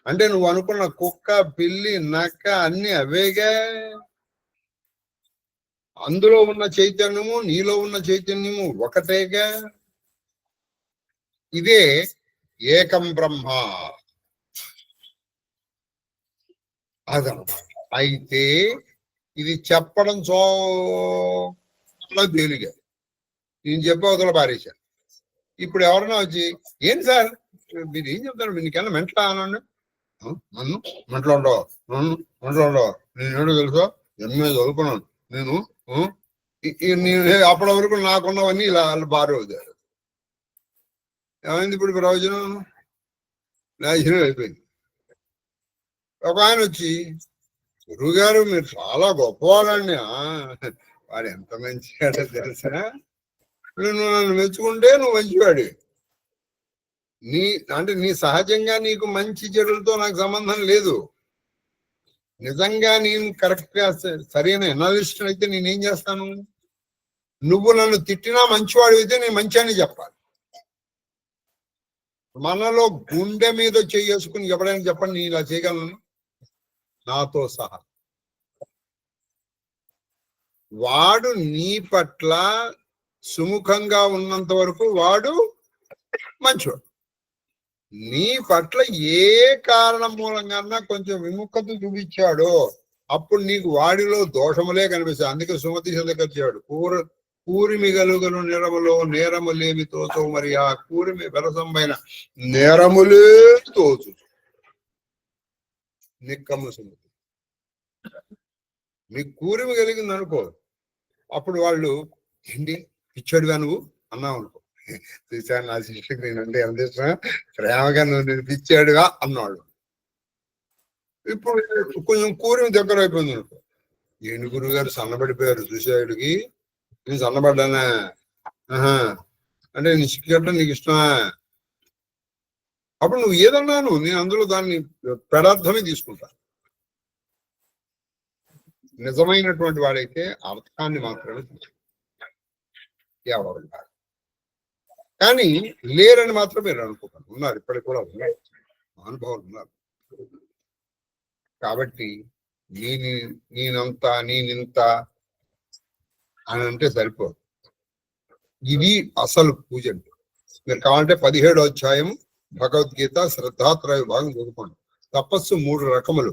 అంటే నువ్వు అనుకున్న కుక్క పిల్లి నక్క అన్ని అవేగా. అందులో ఉన్న చైతన్యము నీలో ఉన్న చైతన్యము ఒకటేగా. ఇదే ఏకం బ్రహ్మ. అదనమాట. అయితే ఇది చెప్పడం చాలా తేలిగా నేను చెప్పి అవతల పారేశాను. ఇప్పుడు ఎవరన్నా వచ్చి ఏంటి సార్ మీరు ఏం చెప్తారు మీకన్నా మెంటలా అనండి. నన్ను మెంటలు ఉండవు, నన్ను మెంటలు ఉండవు, నేను ఏడు తెలుసా ఎంఏ చదువుకున్నాను నేను. అప్పటి వరకు నాకున్నవన్నీ ఇలా బారు అవుతారు. ఏమైంది ఇప్పుడు ప్రయోజనం? నాశనం అయిపోయింది. ఒక ఆయన వచ్చి గురువు గారు మీరు చాలా గొప్పవాళ్ళండి. వాడు ఎంత మంచివాడో తెలుసా, నువ్వు నన్ను మెచ్చుకుంటే నువ్వు మంచివాడి. అంటే నీ సహజంగా నీకు మంచి చెడులతో నాకు సంబంధం లేదు. నిజంగా నేను కరెక్ట్ గా సరైన ఎనాలిస్ట్ అయితే నేనేం చేస్తాను, నువ్వు నన్ను తిట్టినా మంచివాడు అయితే నేను మంచి అని చెప్పాలి. మనలో గుండె మీద చేసుకుని ఎవరైనా చెప్పండి నేను ఇలా చేయగలను, నాతో సహా. వాడు నీ పట్ల సుముఖంగా ఉన్నంత వరకు వాడు మంచివాడు. నీ పట్ల ఏ కారణం మూలంగా కొంచెం విముఖత చూపించాడో అప్పుడు నీకు వాడిలో దోషములే కనిపిస్తాయి. అందుకే సుమతి సందకర్చాడు కూరిమి గలుగలు నిరములో నేరములేమి తోచవు, మరి ఆ కూరిమి వెరసంబైన నేరములే తోచు నిక్కమ్మ సుమతి. నీకు కూరిమి కలిగింది అనుకో, అప్పుడు వాళ్ళు ఏంటి పిచ్చాడుగా నువ్వు అన్నావు అనుకో, చూశాను నా శిష్యుకి నేనంటే ఎంత ఇష్టం, ప్రేమగా నువ్వు నేను పిచ్చాడుగా అన్నాడు. ఇప్పుడు కొంచెం కూరిమి దగ్గర అయిపోయింది అనుకో, ఏంటి గురువు గారు సన్నబడిపోయారు చూసాడుకి, నేను సన్నబడ్డానా అంటే నీ సిగ్గట్టం నీకు ఇష్టమా? అప్పుడు నువ్వు ఏదన్నాను నేను అందులో దాన్ని పెడార్థమే తీసుకుంటా. నిజమైనటువంటి వాడైతే అర్థాన్ని మాత్రమే ఎవరు కాదు. కానీ లేరని మాత్రం మీరు అనుకోకండి, ఉన్నారు, ఇప్పటికి కూడా ఉన్నారు, అనుభవాలు ఉన్నారు. కాబట్టి నేనంతా నేనింత అని అంటే సరిపోదు. ఇది అసలు పూజ అంటే. మీరు కావాలంటే 17వ అధ్యాయం భగవద్గీత శ్రద్ధాత్రయ విభాగం చదువుకోండి. తపస్సు 3 రకములు.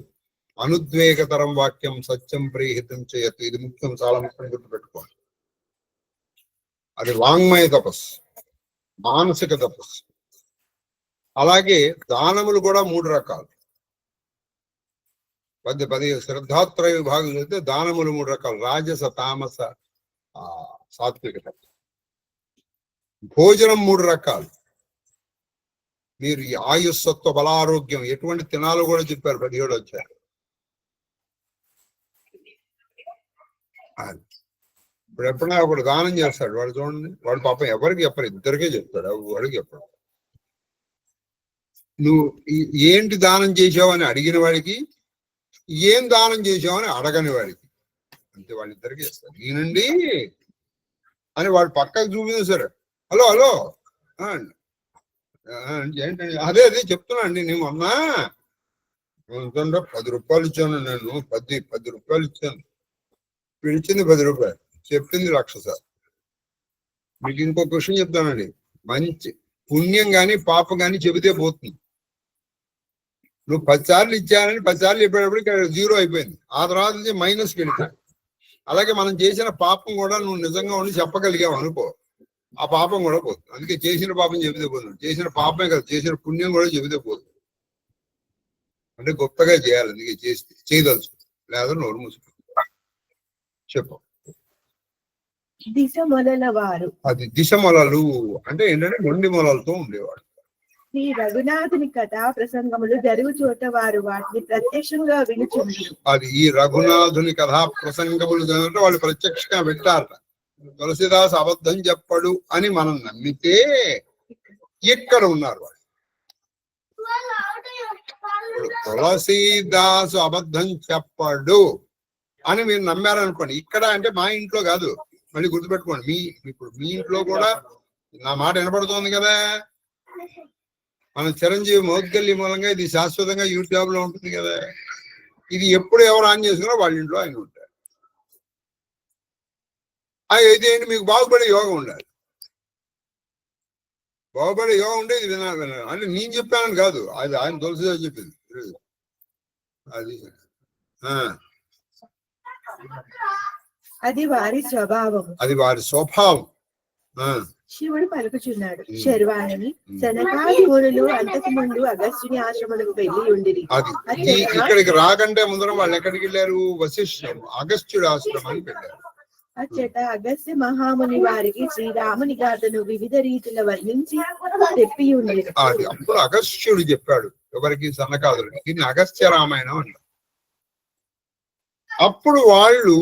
అనుద్వేగతరం వాక్యం సత్యం ప్రియహితం చేయత్, ఇది ముఖ్యం, చాలా ముఖ్యం గుర్తుపెట్టుకోండి. అది వాంగ్మయ తపస్సు, మానసిక తపస్సు. అలాగే దానములు కూడా 3 రకాలు. 10 శ్రద్ధాత్రయ విభాగం చదివితే దానములు 3 రకాలు: రాజస, తామస, సాత్విక తపస్సు. భోజనం 3 రకాలు. మీరు ఆయుస్సత్వ బలారోగ్యం ఎటువంటి తినాలో కూడా చెప్పారు 17 వచ్చారు. ఇప్పుడు ఎప్పుడైనా ఒకడు దానం చేస్తాడు, వాడు చూడండి, వాడు పాపం ఎవరికి చెప్పరు, ఇద్దరికే చెప్తాడు, వాడికి చెప్పడు. నువ్వు ఏంటి దానం చేసావని అడిగిన వాడికి, ఏం దానం చేసావని అడగని వాడికి, అంతే, వాళ్ళిద్దరికీ ఇస్తారు. ఈయనండి అని వాడు పక్కకు చూపింది సరే, హలో హలో ఏంటండి, అదే చెప్తున్నా అండి, నేను అన్నా 10 రూపాయలు ఇచ్చాను, నేను 10 రూపాయలు ఇచ్చాను, పిలిచింది 10 రూపాయలు, చెప్పింది 1,00,000 సార్. మీకు ఇంకో క్వశ్చన్ చెప్తానండి, మంచి పుణ్యం కానీ పాపం కానీ చెబితే పోతుంది. నువ్వు 10 సార్లు ఇచ్చానని 10 సార్లు చెప్పేటప్పటికి 0 అయిపోయింది, ఆ తర్వాత నుంచి మైనస్కి వెళ్తాడు. అలాగే మనం చేసిన పాపం కూడా నువ్వు నిజంగా ఉండి చెప్పగలిగావు అనుకో, ఆ పాపం కూడా పోతుంది. అందుకే చేసిన పాపం చెబితే పోతుంది, చేసిన పాపమే కదా చేసిన పుణ్యం కూడా చెబితే పోతుంది. అంటే గొప్పగా చేయాలి, అందుకే చేయదలుచు, లేదా నోరు మూసుకుంది. చెప్పు. దిశ మొలల వారు, అది దిశ మొలలు అంటే ఏంటంటే మొండి మొలలతో ఉండేవాడు. శ్రీ రఘునాథుని కథా ప్రసంగములు జరుగు చోట వారు వాటిని ప్రత్యక్షంగా వినుచుండి. అది ఈ రఘునాథుని కథా ప్రసంగములు జరిగితే వాళ్ళు ప్రత్యక్షంగా వింటారట. తులసిదాస్ అబద్ధం చెప్పడు అని మనం నమ్మితే ఇక్కడ ఉన్నారు వాళ్ళు. తులసీదాసు అబద్ధం చెప్పడు అని మీరు నమ్మారనుకోండి, ఇక్కడ అంటే మా ఇంట్లో కాదు, మళ్ళీ గుర్తుపెట్టుకోండి, ఇప్పుడు మీ ఇంట్లో కూడా నా మాట వినపడుతోంది కదా. మన చిరంజీవి మౌద్గల్య మూలంగా ఇది శాశ్వతంగా యూట్యూబ్ లో ఉంటుంది కదా. ఇది ఎప్పుడు ఎవరు ఆన్ చేసుకున్నా వాళ్ళ ఇంట్లో ఆయన ఉంటారు. అయితే ఏంటి, మీకు బాగుపడే యోగం ఉండాలి. బాగుపడే యోగం ఉంటే ఇది వినాలి. అంటే నేను చెప్పానని కాదు, అది ఆయన తులసిదాస్ చెప్పింది. అది అది వారి స్వభావము. అది వారి స్వభావం. శివుడు పలుకుచున్నాడు, శర్వాణి సనకాది మునులు అంతకు ముందు అగస్త్యుని ఆశ్రమలకు వెళ్లి ఉండిరి. అది ఇక్కడికి రాకంటే ముందర వాళ్ళు ఎక్కడికి వెళ్ళారు? వశిష్ఠుడు అగస్త్యుడు ఆశ్రమానికి వెళ్ళారు. అచ్చట అగస్త్య మహాముని వారికి శ్రీరాముని గాథను వివిధ రీతిలో వర్ణించి తెప్పి ఉండేది. అది అప్పుడు అగస్త్యుడు చెప్పాడు ఎవరికి? సనకాదుడికి. దీన్ని అగస్త్య రామాయణం అంటారు. అప్పుడు వాళ్ళు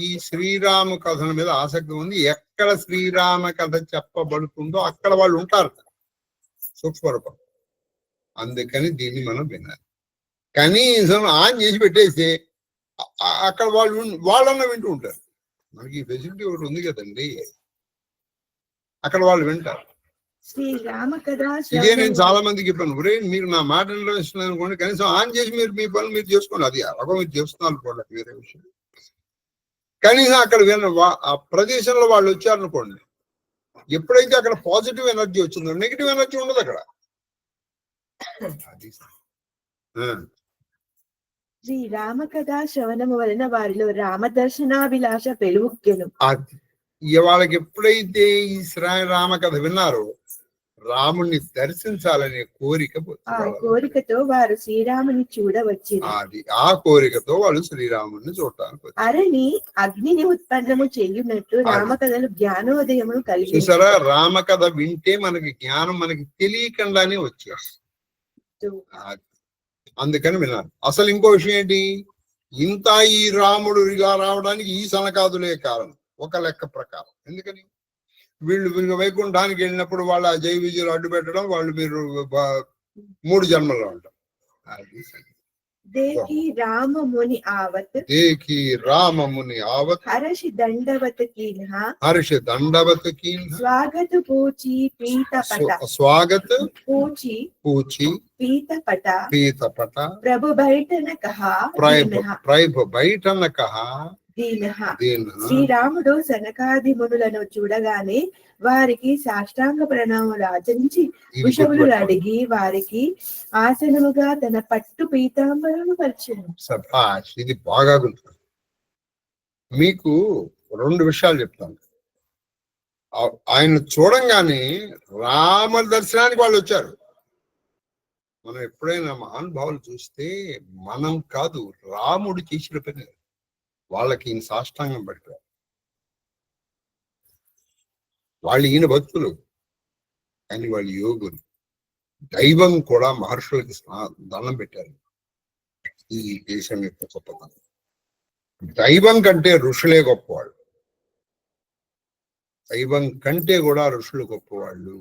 ఈ శ్రీరామ కథల మీద ఆసక్తి ఉంది. ఎక్కడ శ్రీరామ కథ చెప్పబడుతుందో అక్కడ వాళ్ళు ఉంటారు సూక్ష్మరూపం. అందుకని దీన్ని మనం వినాలి. కనీసం ఆన్ చేసి పెట్టేసి అక్కడ వాళ్ళన్న వింటూ ఉంటారు. మనకి ఈ ఫెసిలిటీ ఒకటి ఉంది కదండి, అక్కడ వాళ్ళు వింటారు. శ్రీరామ కథ ఇదే నేను చాలా మందికి చెప్పాను, ఒరే మీరు నా మాట ఇష్టం అనుకోండి, కనీసం ఆన్ చేసి మీరు మీ పనులు మీరు చేసుకోండి. అది అలాగో మీరు చేస్తున్నారు కూడా వేరే విషయం. కనీసం అక్కడ ఆ ప్రదేశంలో వాళ్ళు వచ్చారనుకోండి, ఎప్పుడైతే అక్కడ పాజిటివ్ ఎనర్జీ వచ్చిందో నెగిటివ్ ఎనర్జీ ఉండదు అక్కడ. అది శ్రీరామ కథ శ్రవణము వలన వారిలో రామ దర్శనాభిలాష పెలుగుకెను. వాళ్ళకి ఎప్పుడైతే ఈ శ్రీరామ కథ విన్నారో రాముణ్ణి దర్శించాలనే కోరిక, ఆ కోరికతో వారు శ్రీరాముని చూడవచ్చు. ఆ కోరికతో వాళ్ళు శ్రీరాముని చూడటానికి అరణి అగ్నిని ఉత్పన్నము చేయున్నట్టు రామకథలు జ్ఞానోదయమును కలిగి. చూసారా, రామకథ వింటే మనకి జ్ఞానం మనకి తెలియకుండానే వచ్చేస్తుంది. అందుకని విన్నారు. అసలు ఇంకో విషయం ఏంటి, ఇంత ఈ రాముడు ఇలా రావడానికి ఈ సనకాదులే కారణం ఒక లెక్క ప్రకారం. ఎందుకని వీళ్ళు వైకుంఠానికి వెళ్ళినప్పుడు వాళ్ళ జై విజయులు అడ్డు పెట్టడం, వాళ్ళు మీరు 3 జన్మల్లో ఉంటాం. దేకి రామముని ఆవత్ హర్షి దండవత్ కీన్హ స్వాగత పూచి పూచి పీతపట ప్రభు బైఠనకః శ్రీరాముడు సనకాది మునులను చూడగానే వారికి సాష్టాంగ ప్రణామాలు ఆచరించి కుశములు అడిగి వారికి ఆసనముగా తన పట్టు పీతాంబరము పరిచయం. ఇది బాగా గుర్తు. మీకు 2 విషయాలు చెప్తాను. ఆయన చూడంగానే రామ దర్శనానికి వాళ్ళు వచ్చారు. మనం ఎప్పుడైనా మహానుభావులు చూస్తే మనం కాదు, రాముడు చేసిన పని వాళ్ళకి ఈయన సాష్టాంగం పెట్టారు. వాళ్ళు ఈయన భక్తులు కానీ వాళ్ళు యోగులు. దైవం కూడా మహర్షులకి దండం పెట్టారు. ఈ దేశం యొక్క గొప్పతనం. దైవం కంటే ఋషులే గొప్పవాళ్ళు. దైవం కంటే కూడా ఋషులు గొప్పవాళ్ళు.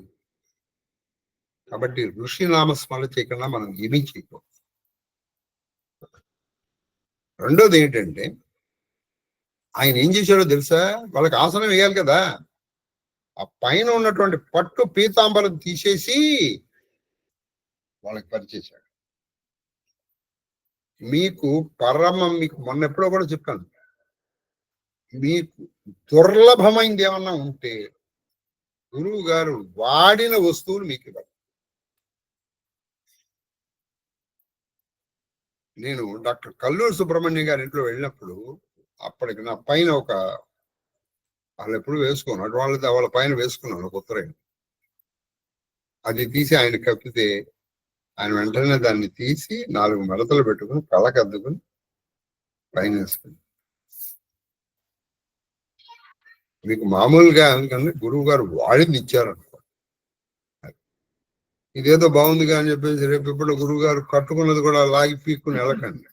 కాబట్టి ఋషి నామస్మరణ చేయకుండా మనం ఏమీ చేయకూడదు. రెండోది ఏంటంటే, ఆయన ఏం చేశాడో తెలుసా? వాళ్ళకి ఆసనం వేయాలి కదా, ఆ పైన ఉన్నటువంటి పట్టు పీతాంబరం తీసేసి వాళ్ళకి పరిచేశాడు. మీకు మొన్న ఎప్పుడో కూడా చెప్పాను, మీకు దుర్లభమైంది ఏమన్నా ఉంటే గురువు గారు వాడిన వస్తువులు మీకు ఇవ్వాలి. నేను డాక్టర్ కల్లూరి సుబ్రహ్మణ్యం గారి ఇంట్లో వెళ్ళినప్పుడు అప్పటికి నా పైన వాళ్ళు ఎప్పుడు వేసుకున్నాడు, వాళ్ళ పైన వేసుకున్నాను ఒక ఉత్తరాయణ. అది తీసి ఆయన కప్పితే ఆయన వెంటనే దాన్ని తీసి 4 మడతలు పెట్టుకుని కళ్ళకద్దుకుని పైన వేసుకుని. మీకు మామూలుగా ఎందుకంటే గురువు గారు వాడింది ఇచ్చారనుకో, ఇదేదో బాగుందిగా అని చెప్పేసి రేపు ఇప్పుడు గురువు గారు కట్టుకున్నది కూడా లాగి పీక్కుని వెళ్ళకండి.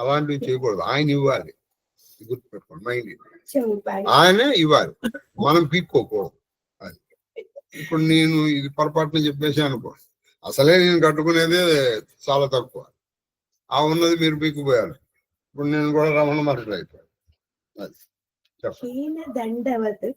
అలాంటివి చేయకూడదు. ఆయన ఇవ్వాలి, గుర్తుపెట్టుకోండి. మైండ్ ఆయనే ఇవ్వాలి, మనం పీక్కోకూడదు. అది ఇప్పుడు నేను ఇది పొరపాటున చెప్పేసి అనుకో, అసలే నేను కట్టుకునేదే చాలా తక్కువ, ఆ ఉన్నది మీరు పీక్కుపోయారు. ఇప్పుడు నేను కూడా రమణ మహర్షులు అయిపోయాను. అది చెప్పండి.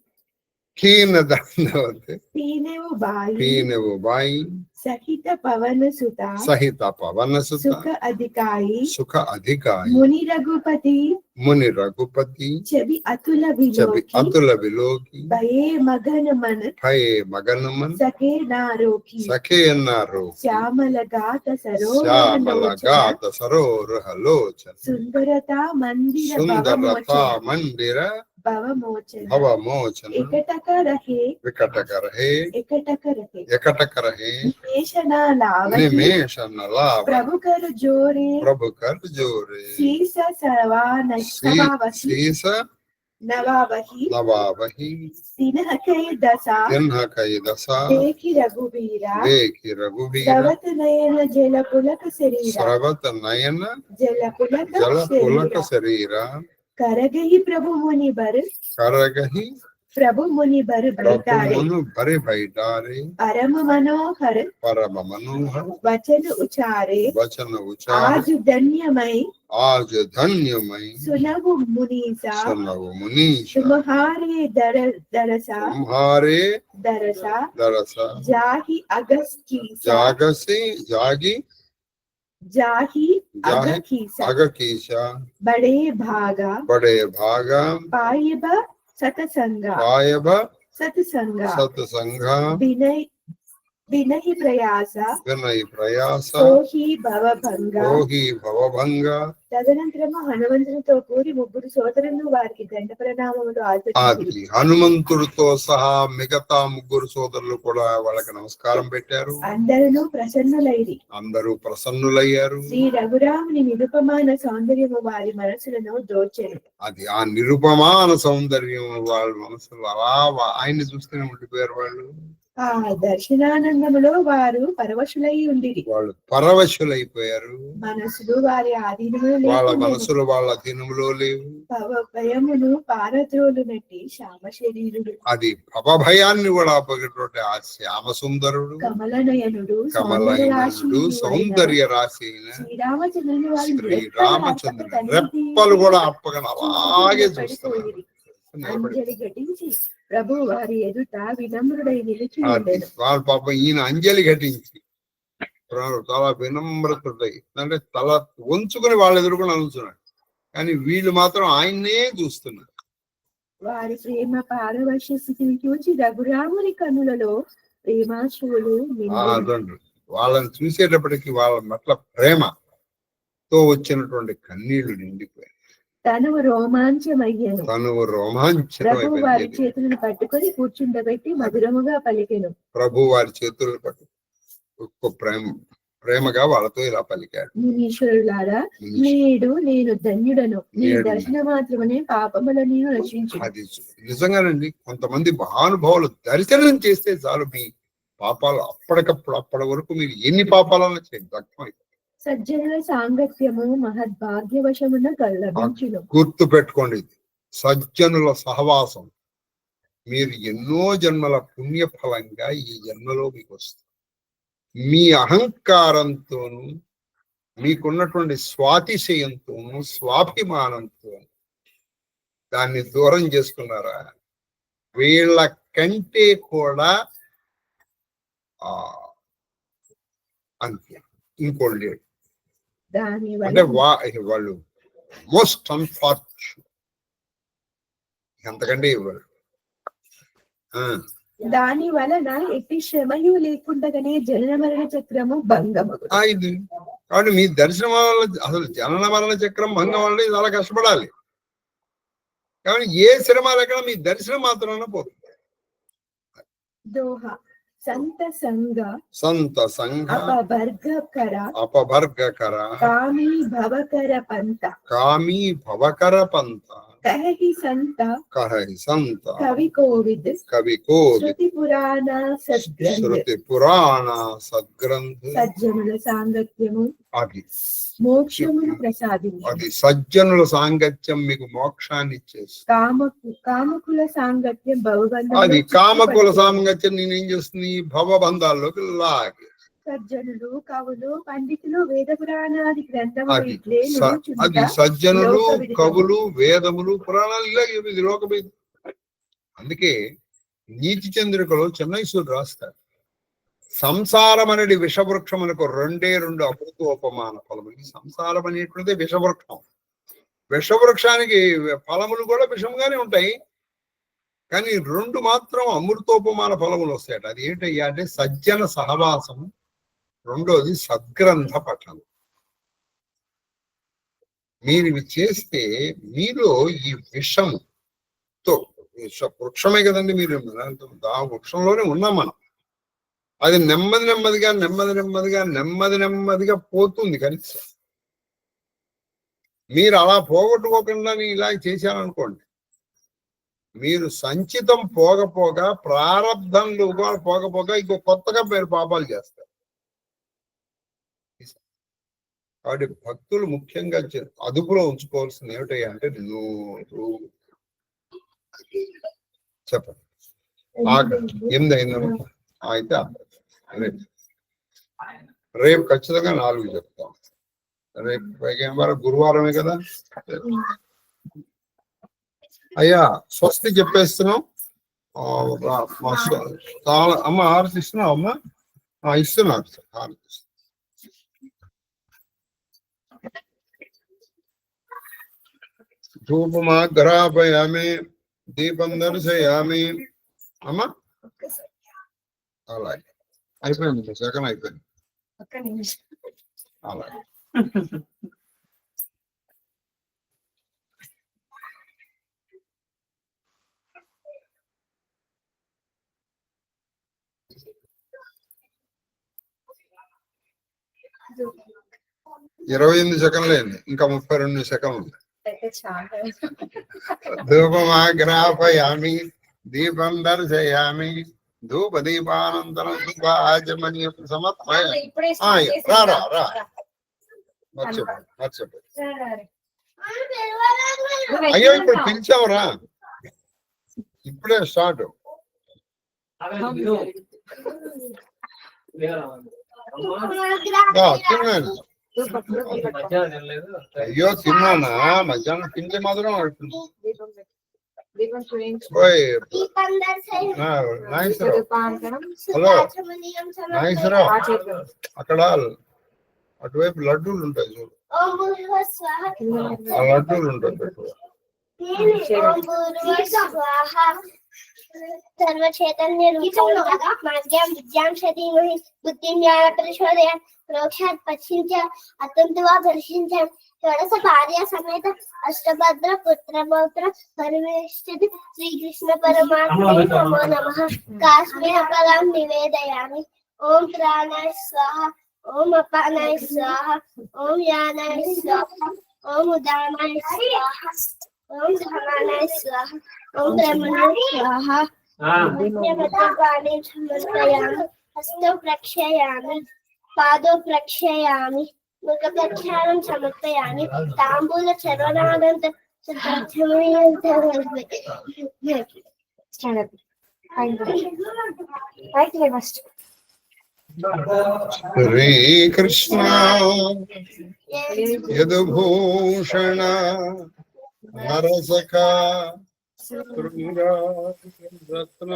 కీన దండవతి పీనెవు బాయి పీనవు బాయి సహిత పవన సుత సహిత పవన సుత సుఖ అధికాయి సుఖ అధికారి ముని రఘుపతి ముని రఘుపతి చెవి అతుల చవి విలోకి అతుల విలోకి భయే మగన మన భయే మగనమన్ సఖే నారోకి సఖే అన్నారు శ్యామల గాత శ్యామల సరోజన గాత సరోరహలోచన సుందరత మందిర సుందరత భవమోచన మందిర భవమోచన భవమోచన ఎకటక రహే వికటకరహే ఎకటక రహే ఎకటకరహే నిమేషణ లావహి నిమేషణ లాభ ప్రభు కరు జోరే ప్రభు కర్ జోరే శీస సవావహి శీస నవావహి నవావహి సినహకై దశ తిన్హకై దశ దేఖి రఘువీర దేఖి రఘువీర సవత నయన జల పులక శరీర స్రవత నయన జల పులక జల పులక శరీర శరీర करगहि प्रभु मुनि बर करगहि प्रभु मुनि बर बैठारे प्रभु भरे बैठारे परम मनोहर परम मनोहर वचन उचारे वचन उचार आज धन्यमय आज धन्यमय सुनहु मुनीसा सुनहु मुनीषा तुम्हारे दरसा तुम्हारे दरसा दरसा जाहि अगस्कीसा जागसी जागी जाहि जाहि अगकीसा अगकीशा बड़े भागा बड़े भागा पायब सतसंगा पायब सतसंगा सत्संगा विनय विनहि प्रयास विनय प्रयास కోహి భవభంగ రోహి భవభంగ తదనంతరము హనుమంతునితో కూడి ముగ్గురు సోదరులు వారికి దండ ప్రణామములు ఆచరించి ఆది హనుమంతుడితో సహా మిగతా ముగ్గురు సోదరులు కూడా వాళ్ళకి నమస్కారం పెట్టారు. అందరూ ప్రసన్నులైరి. అందరూ ప్రసన్నులయ్యారు. శ్రీ రఘురాముని నిరుపమాన సౌందర్యము వారి మనసులను దోచెను. అది ఆ నిరుపమాన సౌందర్యం వాళ్ళ మనసులో అలా ఆయన్ని చూస్తూనే ఉండిపోయారు. వాళ్ళు ఆ దర్శనానందములో వారు పరవశులై ఉండిరి. వాళ్ళు పరవశులైపోయారు. మనసులు వారి ఆధీనములో వాళ్ళ లేవు. మనసులు వాళ్ళ అధీనంలో లేవు. భయమును పారద్రోలునట్టి శ్యామ శరీరుడు, అది భయాన్ని కూడా ఆపగటువంటి ఆ శ్యామ సుందరుడు, కమలనయనుడు, కమలనయుడు, సౌందర్య రాశి శ్రీరామచంద్రుని శ్రీరామచంద్రుడు రెప్పలు కూడా అప్పగన అలాగే చూస్తున్నారు. అంజలి ఘటించి ప్రభు వారి ఎదుట వినమ్రుడై నిలిచి ఉండెను. వాళ్ళ పాపం ఈయన అంజలి ఘటించి చాలా వినమ్రతుడై అంటే తల వంచుకొని వాళ్ళు ఎదుర్కొని అనుకున్నాడు. కానీ వీళ్ళు మాత్రం ఆయన్నే చూస్తున్నారు. వారి ప్రేమ పారవశ్య స్థితిని చూచి రఘురాముని కన్నులలో ప్రేమాశ్రువులు నిండెను. వాళ్ళని చూసేటప్పటికి వాళ్ళ పట్ల ప్రేమతో వచ్చినటువంటి కన్నీళ్లు నిండిపోయాయి. తనువు రోమాంచమయ్యను. ప్రభు వారి చేతులను పట్టుకొని కూర్చుండబెట్టి మధురముగా పలికెను. ప్రభు వారి చేతులను పట్టు ప్రేమగా వాళ్ళతో ఇలా పలికాడు. మునీశ్వరులారా, నేడు నేను ధన్యుడను. నీ దర్శన మాత్రమే పాపములను రక్షించు. అది నిజంగానండి. కొంతమంది మహానుభావులు దర్శనం చేస్తే చాలు మీ పాపాలు అప్పటికప్పుడు అప్పటి వరకు మీరు ఎన్ని పాపాలను చేయండి. సజ్జనుల సాంగత్యము మహద్భాగ్యవశమున లభించును. గుర్తు పెట్టుకోండి, సజ్జనుల సహవాసం మీరు ఎన్నో జన్మల పుణ్య ఫలంగా ఈ జన్మలో మీకు వస్తుంది. మీ అహంకారంతోనూ మీకున్నటువంటి స్వాతిశయంతోనూ స్వాభిమానంతో దాన్ని దూరం చేసుకున్నారా, వీళ్ళ కంటే కూడా అంతే ఇంకోటి లేడు. అంటే వాళ్ళు మోస్ట్ అన్ఫార్చునేట్, ఎంతకంటే ఇవ్వరు. దాని వలన ఎట్టి శ్రమయు లేకుండానే జనన మరణ చక్రము భంగము. ఇది కాబట్టి మీ దర్శనం వల్ల అసలు జనన మరణ చక్రం భంగం వల్ల చాలా కష్టపడాలి. కాబట్టి ఏ శ్రమ లేకుండా మీ దర్శనం మాత్రాన పోతుంది. దోహ సంత సంగ అపభర్గకర కామీ భవకర పంత కహి సంత కవి కోవిద్ శృతి పురాణ సద్గ్రంథ సజ్జనుల సాంగత్యము మోక్షమును ప్రసాదించు. అది సజ్జనుల సాంగత్యం మీకు మోక్షాన్ని ఇచ్చేసి, కామకుల సాంగత్యం భవబంధం. అది కామకుల సాంగత్యం నేనేం చేస్తుంది, భవబంధాల్లోకి లాగే. సజ్జనులు కవులు పండితులు వేద పురాణాది గ్రంథములు అది సజ్జనులు కవులు వేదములు పురాణాలు ఇలాగే లోకమే. అందుకే నీతి చంద్రికలో చెన్నైశ్వరుడు రాస్తారు, సంసారం అనేది విషవృక్షములకు రెండే రెండు అమృతోపమాన ఫలములు. ఈ సంసారం అనేటువంటిది విషవృక్షం. విషవృక్షానికి ఫలములు కూడా విషంగానే ఉంటాయి, కానీ రెండు మాత్రం అమృతోపమాన ఫలములు వస్తాయట. అది ఏంటయ్యా అంటే సజ్జన సహవాసం, రెండోది సద్గ్రంథ పఠనం. మీరు ఇవి చేస్తే మీలో ఈ విషంతో, వృక్షమే కదండి మీరు, ఆ వృక్షంలోనే ఉన్నాం మనం. అది నెమ్మదిగా పోతుంది. కనీసం మీరు అలా పోగొట్టుకోకుండా ఇలా చేశారనుకోండి, మీరు సంచితం పోగపోగా, ప్రారంధంలో పోగపోగా ఇంకో కొత్తగా మీరు పాపాలు చేస్తారు. కాబట్టి భక్తులు ముఖ్యంగా అదుపులో ఉంచుకోవాల్సింది ఏమిటయ్యా అంటే చెప్పండి. 8 అయిందను అయితే రేపు ఖచ్చితంగా 4 చెప్తాం. రేపు వరకు గురువారమే కదా అయ్యా. స్వస్తి చెప్పేస్తున్నాం. అమ్మ హారతి ఇస్తున్నావు అమ్మ? ఇస్తున్నాను సార్ హారతి. ధూపమాగ్రాపయామి, దీపం దర్శయామి. అమ్మా అలాగే అయిపోయింది, సెకండ్ అయిపోయింది. అలాగే 28 సెకండ్లు అయింది, ఇంకా 32 సెకండ్లు. ధూపమాగ్రాపయామి, దీపం దర్శయామి, ధూప దీపానంతరం ఆచమనీయం సమర్పయామి. రా మర్చిపోయి అయ్యో ఇప్పుడు పిలిచావురా, ఇప్పుడే స్టార్ట్. తిన్నాను, అయ్యో తిన్నానా, మధ్యాహ్నం తింటే మాత్రం హలో నాగేశ్వరరావు, అక్కడ అటువైపు లడ్డూలు ఉంటాయి చూడు, ఆ లడ్డూలు ఉంటాయి. సర్వచేతన్యం విద్యాం శతీమహి బుద్ధిం జ్ఞాన పరిశోధయ ప్రోక్షాత్ పశ్చించ అతంతువా పరిశించాం షోడశ భార్య సమేత అష్టభద్ర పుత్ర పౌత్ర పరివేష్టిత శ్రీకృష్ణ పరమాత్మనే నమో నమః. కాస్మిన ఫలం నివేదయామి. ఓం ప్రాణాయ స్వాహ, ఓం అపానాయ స్వాహ, ఓం యానాయ స్వాహ, ఓం ఉదానాయ స్వాహ, ఓం ధనానాయ స్వాహ, ఓం బ్రహ్మణాయ స్వాహ. పాణిం సమర్పయామి, హస్తౌ ప్రక్షయామి, పాదో ప్రక్షయామి, ముఖ ప్రక్షాళనం సమర్పయామి. తాంబూల చర్వనానంత శ్రీకృష్ణ యదుభూషణ నరసఖ రత్న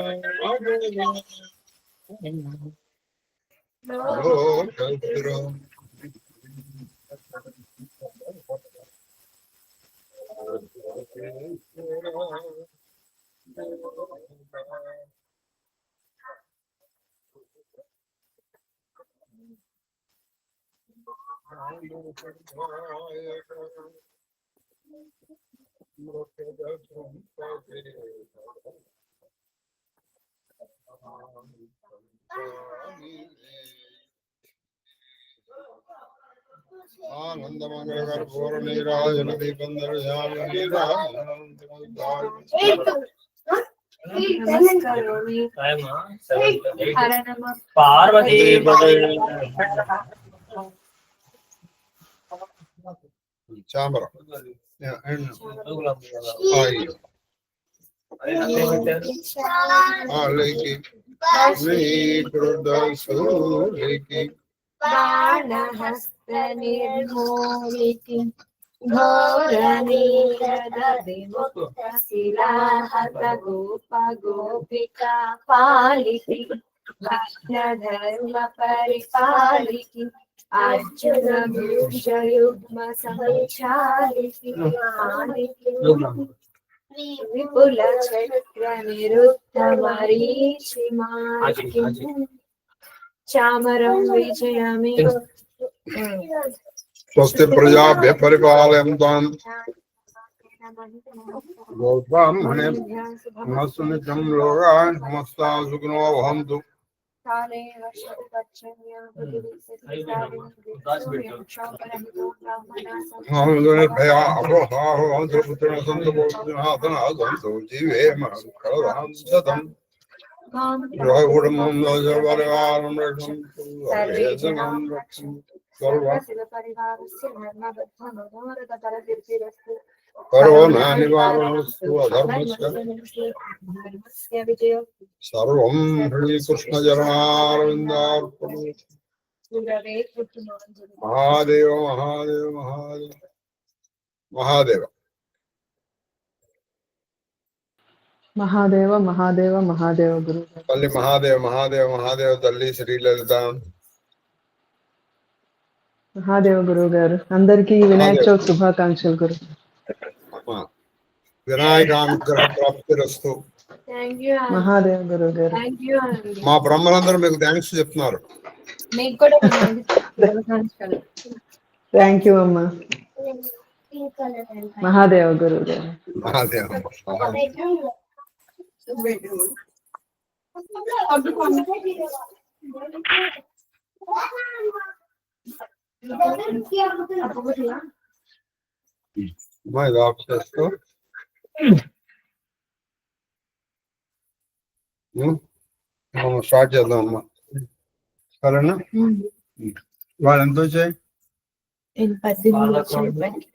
ఆనందమంగళ పూర్ణీరాజన దీపం దర్శయామి. పార్వతీ చాంబరం బాణహస్త నిర్మోలికి ఘోర నీరద విముక్త శిలాహత గోప గోపికా పాలికి భక్త ధర్మ పరిపాలికి అర్జున భూషయుగ్మ సంచాలికి మాలికి విపుల చక్ర నిరుద్ధ మరీచి మాలికి చామరం విజయమే స్వస్తి ప్రజాభ్య పరిపాలయంతాం గోబ్రాహ్మణేభ్యः సునిత్యం లోకాः సమస్తాः సుఖినో భవంతు. భయా అపోహాః పుత్రేణ సంతు పుత్రనాథనః సంతు జీవేమ కళదాం శతం గృహకుటుంబం పరివారం రక్షन्तు సర్వేజనం రక్షन्तు కరోనా నివారణస్తు అధర్మస్య సర్వం శ్రీకృష్ణ చరణారవిందార్పణమస్తు. మహాదేవ మహాదేవ మహాదేవ మహాదేవ మహాదేవ మహాదేవ మహాదేవ గురు తల్లి మహాదేవ మహాదేవ మహాదేవ తల్లి శ్రీలలిత మహాదేవ గురువు గారు అందరికీ వినాయక చవితి శుభాకాంక్షలు గురు. వినాయకానుగ్రహ ప్రాప్తిరస్తు. మహాదేవ గురువు గారు. మా బ్రహ్మలందరూ మీకు థ్యాంక్స్ చెప్తున్నారు. మీకు కూడా థ్యాంక్ యూ అమ్మా. మహాదేవ గురువు గారు. మహాదేవ అమ్మా ఇది ఆఫ్ చేస్తూ మనం స్టార్ట్ చేద్దాం అమ్మా. సరేనా? వాళ్ళు ఎంత వచ్చాయి? 18